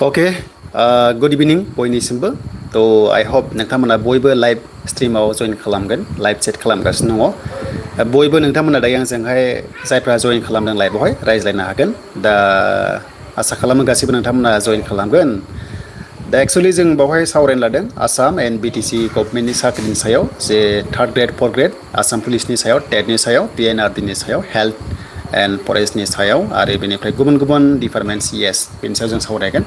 Okay, good evening बयनिसिमबो तो I hope नोंथांमोना बयबो लाइभ स्ट्रिमाव जइन खालामगोन लाइभ चेट खालामगासिनो दङ बयबो नोंथांमोना दायो आंजोंहाय जायफ्रा जइन खालामदों लाइभआवहाय रायज्लायनो हागोन दा आसा खालामो गासिबो नोंथांमोना जइन खालामगोन दा एक्सुअलि जों बावहाय सावरायनो लादों आसाम एन्ड BTC गभर्नमेन्टनि साख्रिनि सायाव जे third grade fourth grade Assam पुलिसनि सायाव टेटनि सायाव PNRDनि सायाव हेल्थ एन्ड फरेस्टनि सायाव आरो बेनिफ्राय गुबुन गुबुन डिपार्टमेन्ट्स बेनि सायाव जों सावरायगोन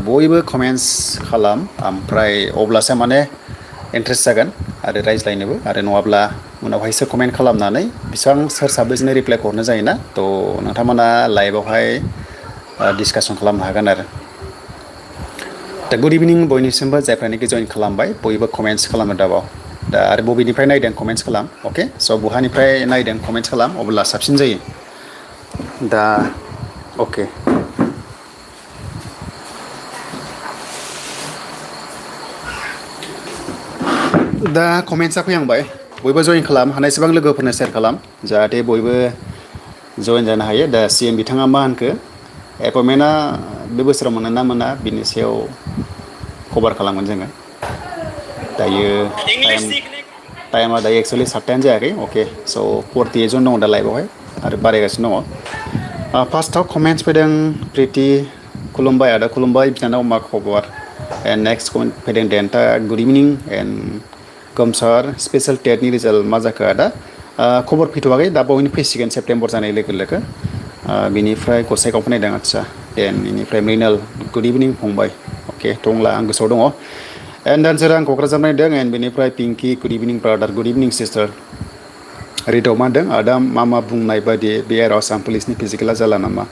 बयबो कमेन्ट्स खालाम ओमफ्राय अब्लासो माने इन्ट्रेस्ट जागोन आरो रायज्लायनोबो आरो नङाब्ला उनावहायसो कमेन्ट खालामनानै बेसेबां सोर साबैजोंनो रिप्लाइ हरनो जायोना थ' नोंथांमोना लाइभआवहाय डिसकासन खालामनो हागोन आरो दा गुड इभिनिं बयनिसिमबो जायफ्रानोखि जइन खालामबाय बयबो कमेन्ट्स खालामो दाबाव दा आरो बबेनिफ्राय नायदों कमेन्ट्स खालाम अके स' बहानिफ्राय नायदों कमेन्ट्स खालाम अब्ला साबसिन जायो दा अके दा कमेन्ट्सआ फैहांबाय बयबो जइन खालाम हानायसेबां लोगोफोरनो शेयार खालाम जाहाथे बयबो जइन जानो हायो दा CM बिथाङा मा होनखो एपइन्टमेन्टआ बे बोसोराव मोनो ना मोना बिनि सायाव कभार खालामगोन जोङो दायो टाइमा दायो एक्सुवेलि 7टायानो जायाखै अके स' 48 जन दङ दा लाइभआवहाय आरो बारायगासिनो दङ फार्स्टआव कमेन्ट्स फैदों प्रिति खुलुमबाय आदा खुलुमबाय बिनानाव मा खबर एन्ड नेक्स्ट कमेन्ट फैदों देन्टा गुड इभिनिं एन्ड गोमसार स्पेशल टेटनि रिजाल्ट मा जाखो आदा खबर फैथ'वाखै दा बावैनो फैसिगोन सेप्तेम्बर जानाय लोगो लोगो बिनिफ्राय गसाइगाव फैनायदों आदसा देन बेनिफ्राय मृणाल गुड इभिनिं फंबाय अके दंला आं गोसोआव दङ एन्ड दानसोर आं क'क्राझार नायदों एन्ड बेनिफ्राय पिंकि गुड इभिनिं ब्रादार गुड इभिनिं सिस्टार रिदाव मा होनदों आदा मा बुंनाय बायदि बे आरो आसाम पुलिसनि फिजिकेला जाला नामा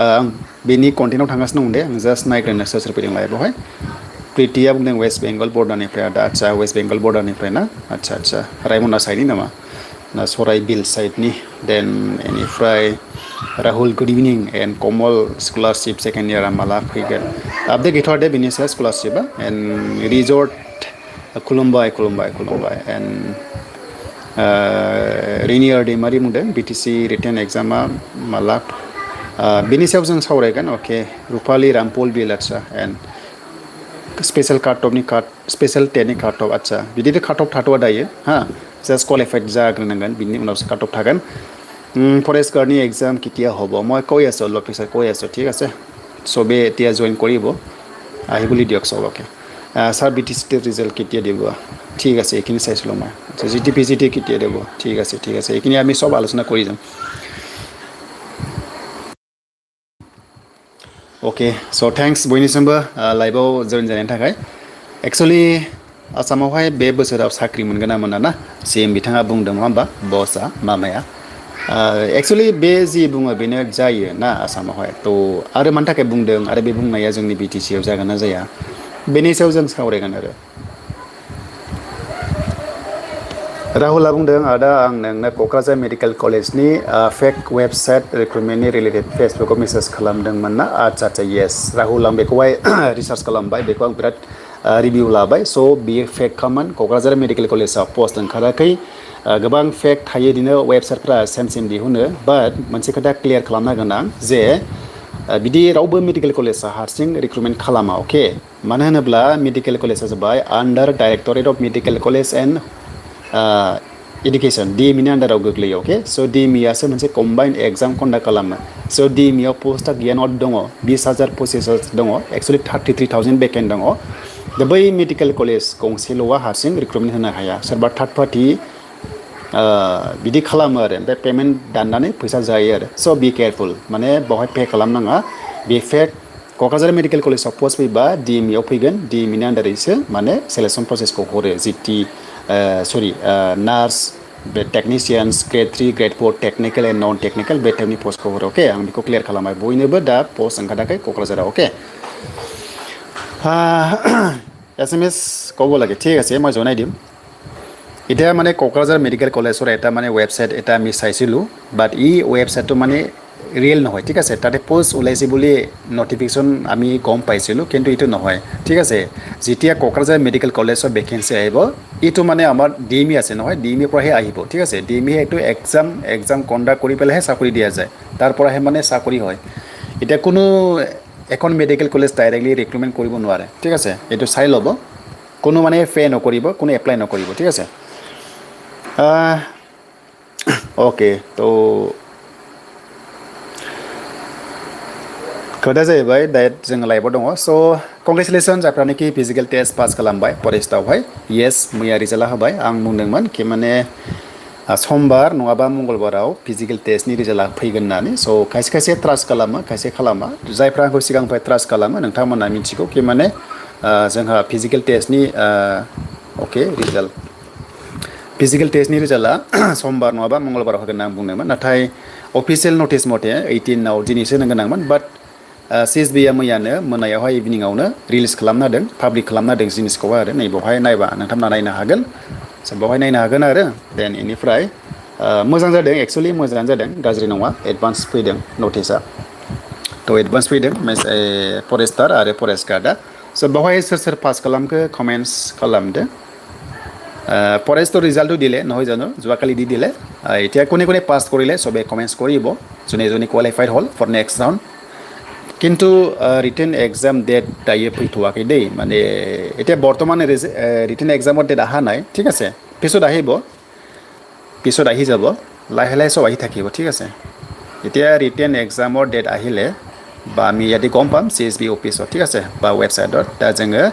आं बेनि कन्टेन्टआव थांगासिनो दं दे आं जास्ट नायग्रोनो सोर सोर फैदों लाइभआवहाय प्रितिया बुंदों वेस्ट बेंगल बर्डारनिफ्राय आदा आदसा वेस्ट बेंगल बर्डारनिफ्राय ना आदसा रायमना साइडनि नामा ना सराइ बिल साइडनि देन बेनिफ्राय Rahul good evening and Kamal scholarship second इयारा माला फैगोन आपडेट गैथ'आ दे बेनि सायाव स्कलारशिपआ एन्ड रिजर्ट खुलुमबाय एन्ड रिनियार दैमारि बुंदों BTC रिटेन एग्जामा माला बेनि सायाव जों सावरायगोन अके रुपालि रामपल बिल आदसा एन्ड स्पेशल स्पेशल टेटनि काट अफ आदसा बिदिनो काट अफ थाथ'आ दायो हा जास्ट क्वालिफाइड जाग्रोनांगोन बिनि उनावसो काट अफ थागोन ফৰেষ্ট গাৰ্ডনি এক্সাম কেতিয়া হ'ব মই কৈ আছোঁ অলপ পিছত কৈ আছোঁ ঠিক আছে চবেই এতিয়া জইন কৰিব আহি বুলি দিয়ক চবকে ছাৰ BTC ৰিজাল্ট কেতিয়া দিব ঠিক আছে এইখিনি চাইছিলোঁ মই আচ্ছা GT PGT কেতিয়া দিব ঠিক আছে এইখিনি আমি চব আলোচনা কৰি যাম अके स' थेंक्स बयनिसिमबो लाइभआव जइन जानायनि थाखाय एक्सुवेलि आसामावहाय बे बोसोराव साख्रि मोनगोन ना मोना ना CM बिथाङा बुंदों नङा होमबा बसआ मामाया एक्सुवेलि बे जि बुङो बेनो जायो ना आसामावहाय थ' आरो मानि थाखाय बुंदों आरो बे बुंनाया जोंनि BTCआव जागोन ना जाया बेनि सायाव जों सावरायगोन आरो राहुला बुंदों आदा आं नोंनो क'क्राझार मेडिकेल कलेजनि फेक वेबसाइट रिक्रुटमेन्टनि रिलेटेड फेसबुकआव मेसेज खालामदोंमोन ना आदसा येस राहुल आं बेखौहाय रिसार्च खालामबाय बेखौ आं बिराद रिभिउ लाबाय स' बियो फेक खामोन क'क्राझार मेडिकेल कलेजाव पस्ट ओंखाराखै गोबां फेक थायो बिदिनो वेबसाइटफ्रा सेम दिहुनो बाट मोनसे खोथा क्लियार खालामनो गोनां जे बिदि रावबो मेडिकेल कलेजआ हारसिं रिक्रुटमेन्ट खालामा अके मानो होनोब्ला मेडिकेल कलेजआ जाबाय आन्डार directorate of medical college and education DMEनि आन्डाराव गोग्लैयो अके स' DMEआसो मोनसे कम्बाइन्ड एग्जाम कन्डाक्ट खालामो स' DMEआव पस्टआ गियानत दङ 20,000 दङ एक्सुवेलि 33,000 भेकेन्ट दङ दा बै मेडिकेल कलेज गंसेल'आ हारसिं रिक्रुटमेन्ट होनो हाया सोरबा थार्ड पार्टि बिदि खालामो आरो ओमफ्राय पेमेन्ट दाननानै फैसा जायो आरो स' बि केयारफुल माने बावहाय पे खालामनाङा बे फेक क'क्राझार मेडिकेल कलेजाव पस्ट फैबा DMEआव फैगोन DMEनि आन्डारैसो माने सेलेक्सन प्रसेसखौ हरो जिटि नार्स बे technicians grade 3 grade 4 technical and non technical बे टाइपनि पस्टखौ हरो अके आं बेखौ क्लियार खालामबाय बयनोबो दा पस्ट ओंखाराखै क'क्राझाराव अके SMS ক'ব লাগে ঠিক আছে মই জনাই দিম এতিয়া মানে কোকৰাঝাৰ মেডিকেল কলেজৰ এটা মানে ৱেবছাইট এটা আমি চাইছিলোঁ বাট ই ৱেবছাইটটো মানে ৰিয়েল নহয় ঠিক আছে তাতে পোষ্ট ওলাইছে বুলি নটিফিকেশ্যন আমি গম পাইছিলোঁ কিন্তু এইটো নহয় ঠিক আছে যেতিয়া কোকৰাঝাৰ মেডিকেল কলেজৰ ভেকেঞ্চি আহিব এইটো মানে আমাৰ DME আছে নহয় DME পৰাহে আহিব ঠিক আছে DME এইটো এক্সাম কণ্ডাক্ট কৰি পেলাইহে চাকৰি দিয়া যায় তাৰ পৰাহে মানে চাকৰি হয় এতিয়া কোনো এখন মেডিকেল কলেজ ডাইৰেক্টলি ৰিক্ৰুটমেণ্ট কৰিব নোৱাৰে ঠিক আছে এইটো চাই ল'ব কোনো মানে পে নকৰিব কোনো এপ্লাই নকৰিব ঠিক আছে অ'কে তো खोथा जाहैबाय डाइरेक्ट जोङो लाइभआव दङ स' कंग्रेचुलेसन जायफ्रानोखि फिजिकेल टेस्ट पास खालामबाय फरेस्टआवहाय येस मैया रिजाल्टआ होबाय आं बुंदोंमोन कि माने समबार नङाबा मंगलबाराव फिजिकेल टेस्टनि रिजाल्टआ फैगोन होननानै स' खायसे खायसे ट्रास्ट खालामो खायसे खालामा जायफ्रा आंखौ सिगांनिफ्राय ट्रास्ट खालामो नोंथांमोना मिथिगौ कि माने जोंहा फिजिकेल टेस्टनि अके रिजाल्ट फिजिकेल टेस्टनि रिजाल्टआ समबार नङाबा मंगलबाराव होगोन होनना बुंदोंमोन नाथाय अफिसियेल नटिस मथे 18आव दिनैसो होनो गोनांमोन बाट CSBआ मैयानो मोनायावहाय इभिनिंआवनो रिलिज खालामना होदों पाब्लिक खालामना होदों जिनिसखौहाय आरो नै बेवहाय नायबा नोंथांमोना नायनो हागोन बेवहाय नायनो हागोन आरो देन इनिफ्राय मोजां जादों एक्सुवेलि मोजाङानो जादों गाज्रि नङा एडभान्स फैदों नटिसआ थ' एडभान्स फैदों फरेस्टार आरो फरेस्ट गार्डआ स' बेवहाय सोर सोर पास खालामखो कमेन्ट्स খালামদে ফৰেষ্টৰ ৰিজাল্টটো দিলে নহয় জানো যোৱাকালি দি দিলে এতিয়া কোনে কোনে পাছ কৰিলে চবে কমেণ্টছ কৰিব যোনে যোনে কোৱালিফাইড হ'ল ফৰ নেক্সট ৰাউণ্ড কিন্তু ৰিটেন এক্সাম ডেট দাयो फैथ'वाखै দেই মানে এতিয়া বৰ্তমান ৰিটেন এক্সামৰ ডেট অহা নাই ঠিক আছে পিছত আহিব পিছত আহি যাব লাহে লাহে চব আহি থাকিব ঠিক আছে এতিয়া ৰিটেন এক্সামৰ ডেট আহিলে বা আমি ইয়াতে গম পাম CSB অফিসত ঠিক আছে বা वेबसाइटত दा जोङो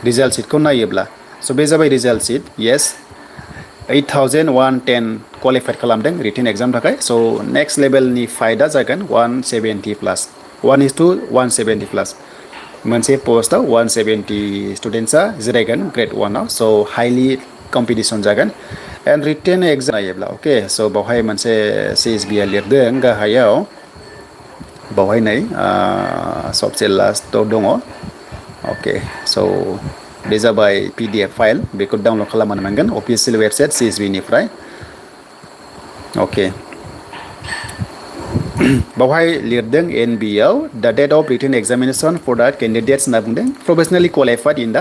रिजाल्ट शीटखौ नायोब्ला स' बे जाबाय रिजाल्ट शीट येस 8110 क्वालिफाइड खालामदों रिटेन एग्जाम थाखाय स' नेक्स्ट लेभेलनि फाइटआ जागोन 170 प्लास 1:170 प्लास मोनसे पोस्टआव 170 स्टुडेन्ट्सआ जिरायगोन ग्रेड 1आव स' हाइलि कम्पिटिसन जागोन एन्ड रिटेन एग्जाम नायोब्ला अके स' बेवहाय मोनसे CSBआ लिरदों गाहायाव बावहाय नै सबसे लास्टआव दङ अके स' बे जाबाय PDF फाइल बेखौ डाउनलड खालामनो मोनगोन अफिसियेल वेबसाइट CSB निफ्राय अके बावहाय लिरदों NBआव the date of written examination for that candidates होनना बुंदों professionally qualified in the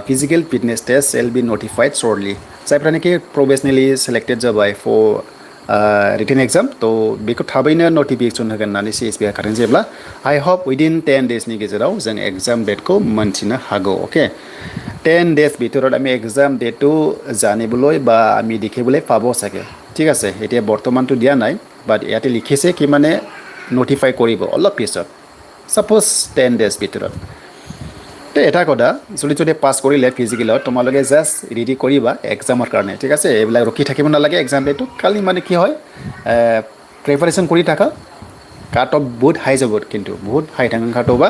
physical fitness test shall be notified shortly जायफ्रानोखि प्रोफेशनली सेलेक्टेड जाबाय फर रिटेन एग्जाम तो बेखौ थाबैनो नटिफिकेशन होगोन होननानै CSBआ होखादों जेब्ला आई होप विदिन 10 डेजनि गेजेराव जों एग्जाम डेटखौ मोनथिनो हागौ ओके 10 डेज ভিতৰত আমি এক্সাম ডেটটো জানিবলৈ বা আমি দেখিবলৈ পাব চাগে ঠিক আছে এতিয়া বৰ্তমানটো দিয়া নাই বাট ইয়াতে লিখিছে কি মানে নটিফাই কৰিব অলপ পিছত সাপোজ 10 ডেজ ভিতৰত তো এটা কথা যদি পাছ কৰিলে ফিজিকেলত তোমালোকে জাস্ট ৰেডি কৰিবা এক্সামৰ কাৰণে ঠিক আছে এইবিলাক ৰখি থাকিব নালাগে এক্সাম ডেটটো কালি মানে কি হয় প্ৰিপাৰেচন কৰি থাকা কাট অফ বহুত হাই যাব কিন্তু বহুত হাই थांगोन काट अफआ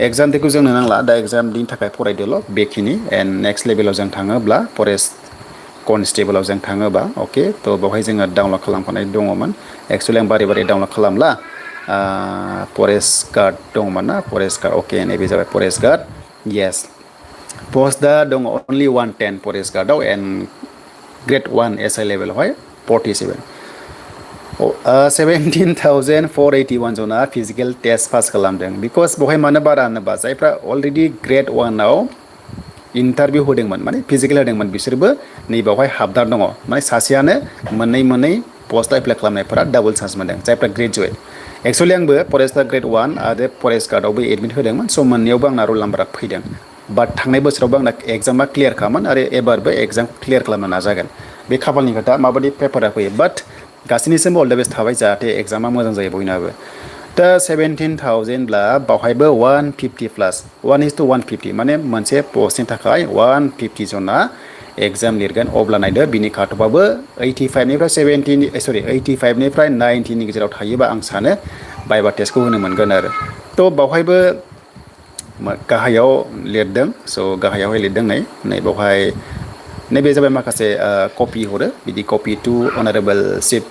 एग्जाम डेटखौ जोंनो नांला दा एग्जाम दिनि थाखाय फरायदोल' बेखिनि एन्ड नेक्स्ट लेभेलाव जों थाङोब्ला फरेस्ट कनस्टेबलाव जों थाङोबा अके तो बेवहाय जोङो डाउनलड खालामखानाय दङमोन एक्चुअली आं बारे बारे डाउनलड खालामला फरेस्ट गार्ड दङमोन ना फरेस्ट गार्ड अके नैबे जाबाय फरेस्ट गार्ड येस पोस्टआ दङ अनलि 110 फरेस्ट गार्डआव एन्ड ग्रेड 1 SI लेभेलावहाय 47 17,481 जना फिजिकल टेस्ट पास खालामदों बिकज बेवहाय मानो बारा होनोबा जायफ्रा अलरेडि ग्रेड 1आव इन्टारभिउ होदोंमोन माने फिजिकेल होदोंमोन बिसोरबो नै बेवहाय हाबदार दङ माने सासेयानो मोननै पोस्ट एप्लाइ खालामनायफोरा डाबल चान्स मोनदों जायफ्रा ग्रेजुवेट एक्चुअली आंबो फरेस्टआ ग्रेड 1 आरो फरेस्ट गार्डआवबो एडमिट होदोंमोन स' मोननैयावबो आंना रल नाम्बारा फैदों बाट थांनाय बोसोरावबो आंना एग्जामा क्लियार खामोन आरो एबारबो एग्जाम क्लियार खालामनो नाजागोन बे खाफालनि खोथा माबायदि पेपारा फैयो बाट गासैनिसिमबो अल द बेस्ट थाबाय जाहाथे एग्जामा मोजां जायो बयनाबो दा 17,000 ब्ला बावहायबो 150 प्लास 1:150 माने मोनसे पोस्टनि थाखाय 150 जना एग्जाम लिरगोन अब्ला नायदो बिनि काटअफआबो 85 निफ्राय 85 निफ्राय 90 नि गेजेराव थायोबा आं सानो बाइबा टेस्टखौ होनो मोनगोन आरो तो बावहायबो गाहायाव लिरदों स' गाहायावहाय लिरदों नै बावहाय नैबे जाबाय माखासे कपि हरो बिदि कपि टु अनारेबल चिफ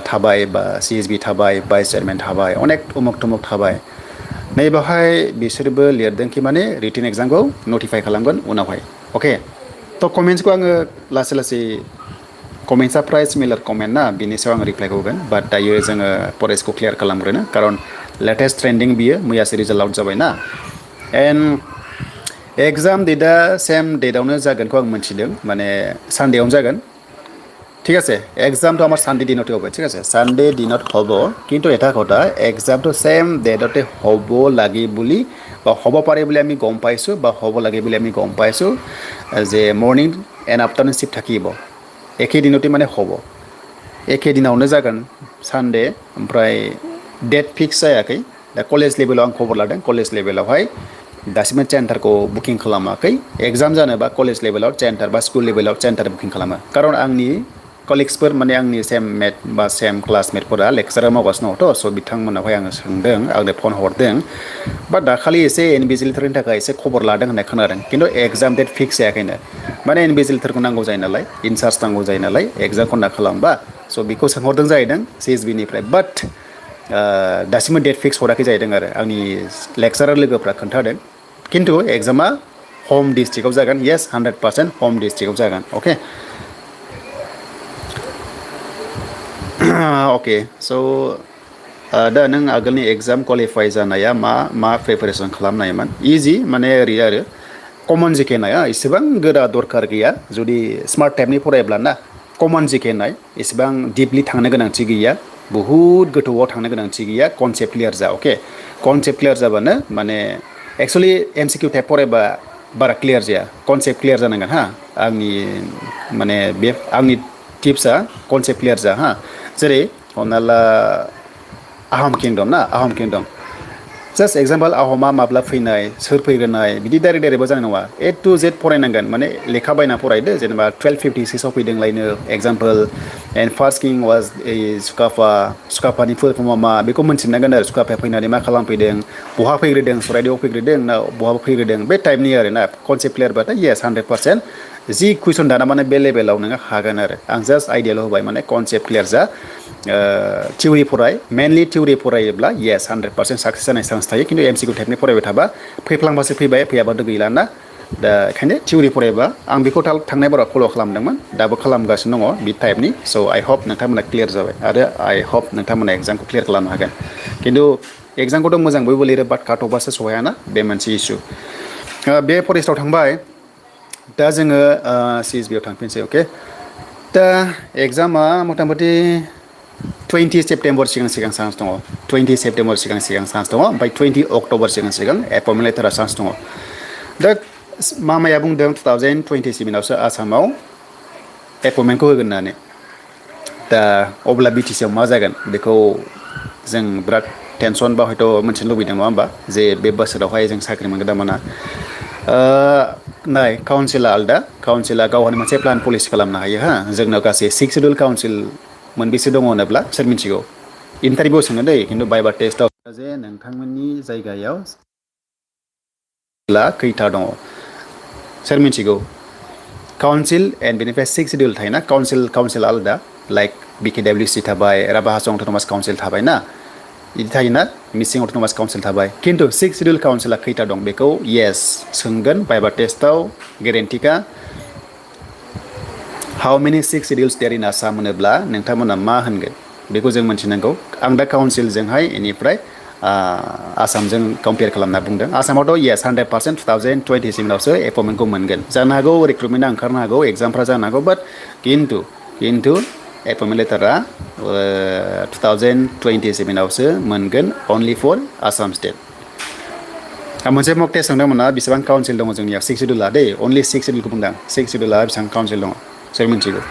थाबाय बा CSB थाबाय भाइस चेयारमेन थाबाय अनेक उमुक थुमुक थाबाय नै बेवहाय बिसोरबो लिरदों कि माने रिटेन एग्जामखौ नटिफाइ खालामगोन उनावहाय अके तो कमेन्ट्सखौ आङो लासै कमेन्ट्सआ प्राय सिमिलार कमेन्ट ना बिनि सायाव आं रिप्लाइ होगोन बाट दायो जोङो फरेस्टखौ क्लियार खालामग्रोनो खारन लेटेस्ट ट्रेन्डिं बियो मैयासो रिजाल्ट आउट जाबाय ना एन्ड एग्जाम डेटआ सेम डेटआवनो जागोनखौ आं मोनथिदों माने सानडेआवनो जागोन ঠিক আছে এক্সামটো আমাৰ সানডে দিনতে হ'ব ঠিক আছে সানডে দিনত হ'ব কিন্তু এটা কথা এক্সামটো সেম ডেটতে হ'ব লাগে বুলি বা হ'ব পাৰে বুলি আমি গম পাইছোঁ বা হ'ব লাগে বুলি আমি গম পাইছোঁ যে মৰ্নিং এণ্ড আফটাৰনুন শিফ্ট থাকিব একে দিনতে মানে হ'ব एखे दिनावनो जागोन सानडे ओमफ्राय डेट फिक्स जायाखै दा कलेज लेभेलाव आं खबर लादों कलेज लेभेलावहाय दासिमबो सेन्टारखौ बुकिं खालामाखै एग्जाम जानोबा कलेज लेभेलाव सेन्टार बा स्कुल लेभेलाव सेन्टार बुकिं खालामो खारन आंनि कलिग्सफोर माने आंनि सेम मेट बा सेम क्लासमेटफोरा लेक्सारार मावगासिनो दङथ' स' बिथांमोनावहाय आङो सोंदों आंनो फन हरदों बा दाखालि एसे इनभिजिलेटरनि थाखाय एसे खबर लादों होननाय खोनादों खिन्थु एग्जाम डेट फिक्स जायाखैनो माने इनभिजिलेटरखौ नांगौ जायो नालाय इनचार्ज नांगौ जायो नालाय एग्जाम कन्डाक्ट खालामबा स' बेखौ सोंहरदों जाहैदों सिएसबिनिफ्राय बाट दासिमबो डेट फिक्स हराखै जाहैदों आरो आंनि लेक्सारार लोगोफ्रा खोन्थादों खिन्थु एग्जामा हम डिस्ट्रिक्टआव जागोन येस 100% हम डिस्ट्रिक्टआव जागोन अके अके स' दा नों आगोलनि एग्जाम क्वालिफाइ जानाया मा प्रिपेरेसन खालामनायमोन इजि माने ओरै आरो कमन जिके नाया इसेबां गोरा दरखार गैया जुदि स्मार्ट टाइपनि फरायब्ला ना कमन जिके नाय इसेबां डिपलि थांनो गोनांथि गैया बहुद गोथौआव थांनो गोनांथि गैया कनसेप्ट क्लियार जा अके कनसेप्ट क्लियार जाबानो माने एक्सुअलि एमसिकिउ टाइप फरायबा बारा क्लियार जाया कनसेप्ट क्लियार जानांगोन हा आंनि माने बे आंनि टिप्सआ कनसेप्ट क्लियार जा हा जेरै हमना ला आहम किंडम जास्ट एग्जाम्पल आहमा माब्ला फैनाय सोर फैग्रोनाय बिदि डाइरेक्टबो जानाय नङा ए टु जेड फरायनांगोन माने लेखा बायना फरायदो जेनेबा 1256आव फैदोंलायनो एग्जाम्पल एन्ड फार्स्ट किं वाज सुकाफानि फुल फर्मआ मा बेखौ मोनथिनांगोन आरो सुकाफाया फैनानै मा खालामफैदों बहा फैग्रोदों सराइदेवआव फैग्रोदों ना बहा फैग्रोदों बे टाइपनि आरो ना कनसेप्ट क्लियारबाथाय येस 100% जि कुइसन दाना माने बे लेभेलाव नोङो हागोन आरो आं जास्ट आइडियाल' होबाय माने कनसेप्ट क्लियार जा थिउरि फराय मेनलि थिउरि फरायोब्ला येस 100% साक्सेस जानाय चान्स थायो खिन्थु एमसिकिउ टाइपनि फरायबाय थाबा फैफ्लांबासो फैबाय फैयाबाथ' गैला ना दा ओंखायनो थिउरि फरायबा आं बेखौ थांनाय बाराव फल' खालामदोंमोन दाबो खालामगासिनो दङ बि टाइपनि स' आइ हप नोंथांमोना क्लियार जाबाय आरो आइ हप नोंथांमोना एग्जामखौ क्लियार खालामनो हागोन खिन्थु एग्जामखौथ' मोजां बयबो लिरो बाट काटअफआसो सहायाना बे मोनसे इसु बे फरेस्टआव थांबाय दा जोङो सिएसबिआव थांफिनसै अके दा एग्जामा मथा मथि 20 सेप्टेम्बर सिगां चान्स दङ 20 सेप्टेम्बर सिगां चान्स दङ ओमफ्राय 20 अक्ट'बर सिगां एपइन्टमेन्ट लेटारा चान्स दङ दा मामाया बुंदों 2027आवसो आसामाव एपइन्टमेन्टखौ होगोन होननानै दा अब्ला बिटिसिआव मा जागोन बेखौ जों बिराद टेनसन बा हयथ' मोनथिनो लुबैदों नङा होमबा जे बे बोसोरावहाय जों साख्रि मोनगोन ना मोना नाय काउन्सिला आलदा काउन्सिला गावहानो मोनसे प्लान पलिसि खालामनो हायो हा जोंनाव गासै 6 सिडिउल काउन्सिल मोनबेसे दङ होनोब्ला सोर मिथिगौ इन्टारभिउ सोङो दै खिन्थु बाइबा टेस्टआव जे नोंथांमोननि जायगायाव खैथा दङ सोर मिथिगौ काउन्सिल एन्ड बेनिफ्राय 6 सिडिउल थायोना काउन्सिल आलदा लाइक बिकेडब्लिउसि थाबाय राभा हाजं अट'नमास काउन्सिल थाबाय ना बिदि थायोना मिसिं अट'नमास काउन्सिल थाबाय खिन्थु 6 सिडिउल काउन्सिला खैथा दं बेखौ येस सोंगोन बाइबा टेस्टआव गेरेन्टिका हाउ मेनि 6 सिडिउल्स देयर इन आसाम होनोब्ला नोंथांमोना मा होनगोन बेखौ जों मिथिनांगौ आं दा काउन्सिलजोंहाय बेनिफ्राय आसामजों कम्पेयार खालामना बुंदों आसामावथ' येस 100% 2027आवसो एपइन्टमेन्टखौ मोनगोन जानो हागौ रिक्रुटमेन्टआ ओंखारनो हागौ एग्जामफ्रा जानो हागौ बाट खिन्थु एपइन्टमेन्ट लेटारा 2027आवसो मोनगोन अनलि फर आसाम स्टेट आं मोनसे मक टेस्ट सोंदोंमोन ना बेसेबां काउन्सिल दङ जोंनियाव 6 सिडिउला दै अनलि 6 सिडिउलखौ बुंदां 6 सिडिउला बेसेबां काउन्सिल दङ सोर मिथिगौ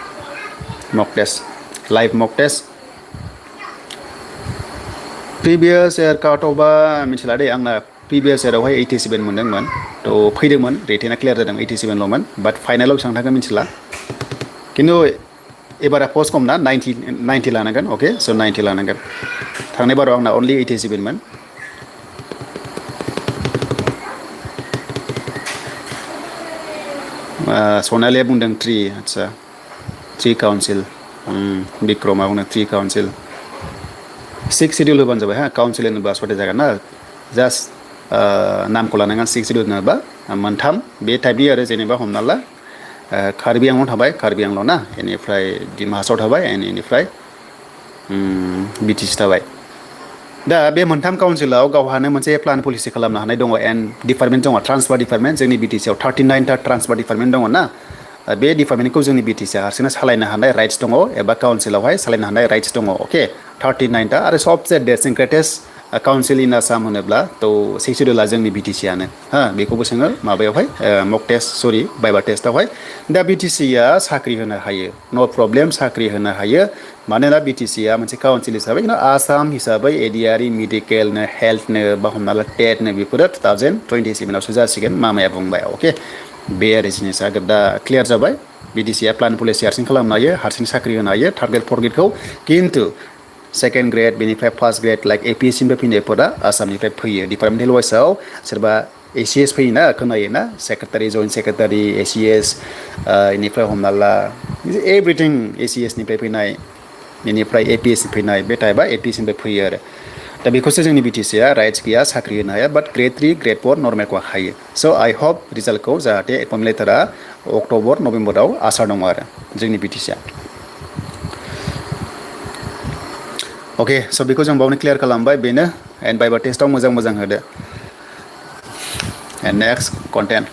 mock test live mock test previous year काट अफआ मिथिला दे आंना प्रिभियास इयारावहाय 87 मोनदोंमोन थ' फैदोंमोन रेटिना क्लियार जादों 87ल'मोन बाट फाइनालाव बेसेबां थांगोन मिथिला खिन्थु एबारा पस्ट खम ना 90 लानांगोन अके स' 90 लानांगोन थांनाय बाराव आंना अनलि 87 मोन सनालिया बुंदों 3 आदसा 3 काउन्सिल बिक्रमा बुंदों 3 काउन्सिल 6 सिडिउल होबानो जाबाय हा काउन्सिल होनोबा सर्टेज जागोन ना जास्ट नामखौ लानांगोन 6 सिडिउल होनोबा मोनथाम बे टाइपनि आरो जेनेबा हमना ला कार्बि आंलं थाबाय कार्बि आंलं ना बेनिफ्राय डिमा हासाव थाबाय बेनिफ्राय बिटिसि थाबाय दा बे मोनथाम काउन्सिलाव गावहानो मोनसे प्लान पलिसि खालामनो हानाय दङ एन्ड डिपार्टमेन्ट दङ ट्रान्सफार डिपार्टमेन्ट जोंनि बिटिसिआव 39टा ट्रान्सफार डिपार्टमेन्ट दङ ना बे डिपार्टमेन्टखौ जोंनि बिटिसिआ हारसिंनो सालायनो हानाय राइट्स दङ एबा काउन्सिलावहाय सालायनो हानाय राइट्स दङ अके 39टा आरो सबसे देरसिन ग्रेटेस्ट काउन्सिल इन आसाम होनोब्ला थ' सेक्सुरेला जोंनि बिटिसिआनो हा बेखौबो सोङो माबायावहाय मक टेस्ट सरि बाइबा टेस्टआवहाय दा बिटिसिआ साख्रि होनो हायो नो प्रब्लेम साख्रि होनो हायो मानोना बिटिसिआ मोनसे काउन्सिल हिसाबै आसाम हिसाबै एडियारि मेडिकेलनो हेल्थनो बा हमना ला टेटनो बेफोरो 2027आवसो जासिगोन मामाया बुंबाय अके बे आरो जिनिसा दा क्लियार जाबाय बिटिसिआ प्लान पलिसि हारसिं खालामनो हायो हारसिं साख्रि होनो हायो थार्ड ग्रेड फर्थ ग्रेडखौ खिन्थु सेकेन्ड ग्रेड बेनिफ्राय फार्स्ट ग्रेड लाइक एपिएससिनिफ्राय फैनायफोरा आसामनिफ्राय फैयो डिपार्टमेन्टेल वाइसआव सोरबा एसिएस फैयोना खोनायोना सेक्रेटारि जइन्ट सेक्रेटारि एसिएस बेनिफ्राय हमना ला एभ्रिथिं एसिएसनिफ्राय फैनाय बेनिफ्राय एपिएससि फैनाय बे टाइपआ एपिएससिनिफ्राय फैयो आरो दा बेखौसो जोंनि बिटिसिआ राइट्स गैया साख्रि होनो हाया बाट ग्रेड 3 ग्रेड 4 नर्मेलखौ हायो स' आइ होप रिजाल्टखौ जाहाथे एपइन्टमेन्ट लेटारा अक्ट'बर नभेम्बराव आसा दङ आरो जोंनि बिटिसिआ अके स' बेखौ जों बावनो क्लियार खालामबाय बेनो एन्ड बाइबा टेस्टआव मोजां मोजां होदो एन्ड नेक्स्ट कन्टेन्ट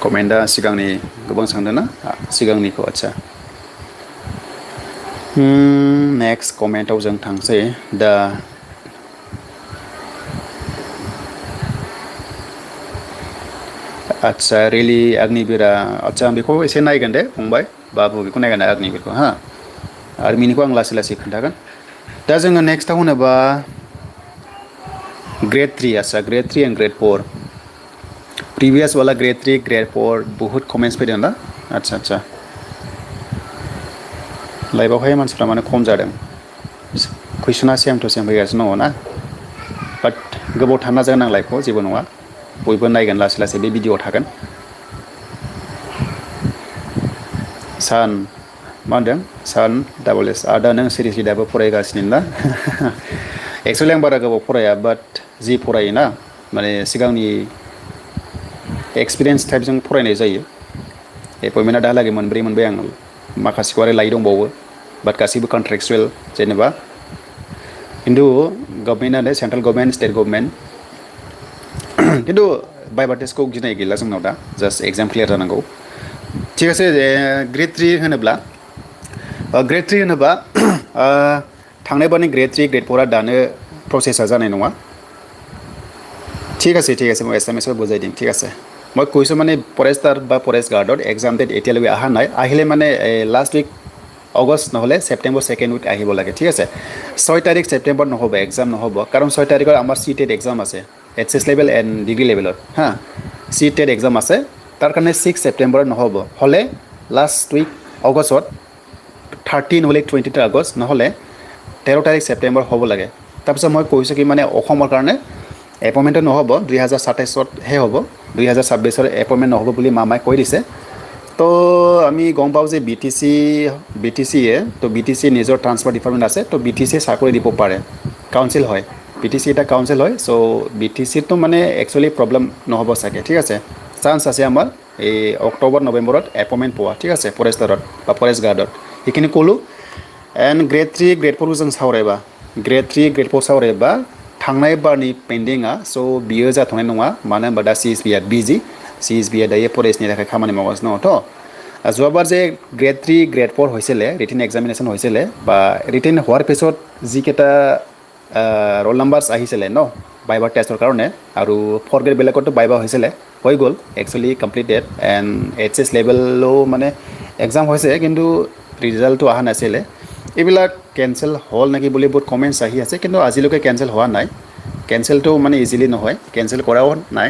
कमेन्टआ सिगांनि गोबां सोंदों ना सिगांनिखौ आदसा नेक्स्ट कमेन्टआव जों थांसै दा आदसा रियेलि अग्निवीरा आदसा आं बेखौ एसे नायगोन दे फंबाय बाबु बेखौ नायगोन अग्निवीरखौ हा आर्मिनिखौ आं लासै लासै खोन्थागोन दा जोङो नेक्स्टआव होनोबा ग्रेड 3 आदसा ग्रेड 3 एन्ड ग्रेड 4 प्रिभियास वाला ग्रेड 3 ग्रेड 4 बहुत कमेन्ट्स फैदों ना आदसा आदसा लाइभआवहाय मानसिफ्रा माने खम जादों कुइसना सेम टु सेम फैगासिनो दङ ना बाट गोबाव थाना जागोन आं लाइभखौ जेबो नङा बयबो नायगोन लासै लासै बे भिडिअ'आव थागोन सान मा होनदों सान डाबल एस आदा नों सिरियासलि दाबो फरायगासिनो ना एक्सुवेलि आं बारा गोबाव फराया बाट जि फरायोना माने सिगांनि एक्सपिरियेन्स टाइपजों फरायनाय जायो एपइन्टमेन्टआ दाहालागै मोनब्रै मोनबाय आं माखासेखौ आरो लायै दंबावो बाट गासैबो कन्ट्रेक्चुवेल जेनेबा खिन्थु गभर्नमेन्टआनो सेन्ट्रेल गभर्नमेन्ट स्टेट गभर्नमेन्ट खिन्थु बाइबा टेस्टखौ गिनाय गैला जोंनाव दा जास्ट एग्जाम क्लियार जानांगौ ठीक আছে ग्रेड 3 होनोब्ला थांनाय बारनि ग्रेड 3 ग्रेड 4 दानो प्रसेसा जानाय नङा ঠিক আছে মই এছএমএছত বুজাই দিম ঠিক আছে মই কৈছোঁ মানে ফৰেষ্টাৰ বা ফৰেষ্ট গাৰ্ডত এক্সাম ডেট এতিয়ালৈকে অহা নাই আহিলে মানে লাষ্ট উইক অগষ্ট নহ'লে ছেপ্টেম্বৰ ছেকেণ্ড উইক আহিব লাগে ঠিক আছে 6 তাৰিখ ছেপ্টেম্বৰ নহ'ব এক্সাম নহ'ব কাৰণ 6 তাৰিখৰ আমাৰ চি টেট এক্সাম আছে এইচএছ লেভেল এণ্ড ডিগ্ৰী লেভেলত হা চি টেট এক্সাম আছে তাৰ কাৰণে 6 ছেপ্টেম্বৰত নহ'ব হ'লে লাষ্ট উইক অগষ্টত 13 নহ'লে 20 আগষ্ট নহ'লে 13 তাৰিখ ছেপ্টেম্বৰ হ'ব লাগে তাৰপিছত মই কৈছোঁ কি মানে অসমৰ কাৰণে এপইণ্টমেণ্টটো নহ'ব 2027হে হ'ব 2026ৰ এপইণ্টমেণ্ট নহ'ব বুলি মামাই কৈ দিছে তো আমি গম পাওঁ যে বিটিচিয়ে তো বিটিচি নিজৰ ট্ৰান্সফাৰ ডিপাৰ্টমেণ্ট আছে তো বিটিচিয়ে চাকৰি দিব পাৰে কাউন্সিল হয় বিটিচি এটা কাউন্সিল হয় চ' বিটিচিটো মানে একচুৱেলি প্ৰব্লেম নহ'ব চাগে ঠিক আছে চান্স আছে আমাৰ এই অক্টোবৰ নৱেম্বৰত এপইণ্টমেণ্ট পোৱা ঠিক আছে ফৰেষ্টাৰত বা ফৰেষ্ট গাৰ্ডত সেইখিনি ক'লোঁ एन्ड ग्रेड 3 ग्रेड 4 जों सावरायबा ग्रेड 3 ग्रेड 4 सावरायबा थांनाय बारनि पेन्डिङा स' बियो जाथ'नाय नङा मानो होनबा दा सिएसबिआ बिजि सिएसबिआ दायो फरेस्टनि थाखाय खामानि मावगासिनो दङथ' যোৱাবাৰ যে গ্ৰেড 3 গ্ৰেড 4 হৈছিলে ৰিটেন এক্সামিনেশ্যন হৈছিলে বা ৰিটেন হোৱাৰ পিছত যিকেইটা ৰোল নাম্বাৰ্ছ আহিছিলে ন বাইবা টেষ্টৰ কাৰণে আৰু 4 গ্ৰেড বেলেগতো বাইবা হৈছিলে হৈ গ'ল একচুৱেলি কমপ্লিটেড এণ্ড এইচএছ লেভেলো মানে এক্সাম হৈছে কিন্তু ৰিজাল্টটো অহা নাছিলে এইবিলাক কেঞ্চেল হ'ল নেকি বুলি বহুত কমেণ্টছ আহি আছে কিন্তু আজিলৈকে কেঞ্চেল হোৱা নাই কেঞ্চেলটো মানে ইজিলি নহয় কেঞ্চেল কৰাও নাই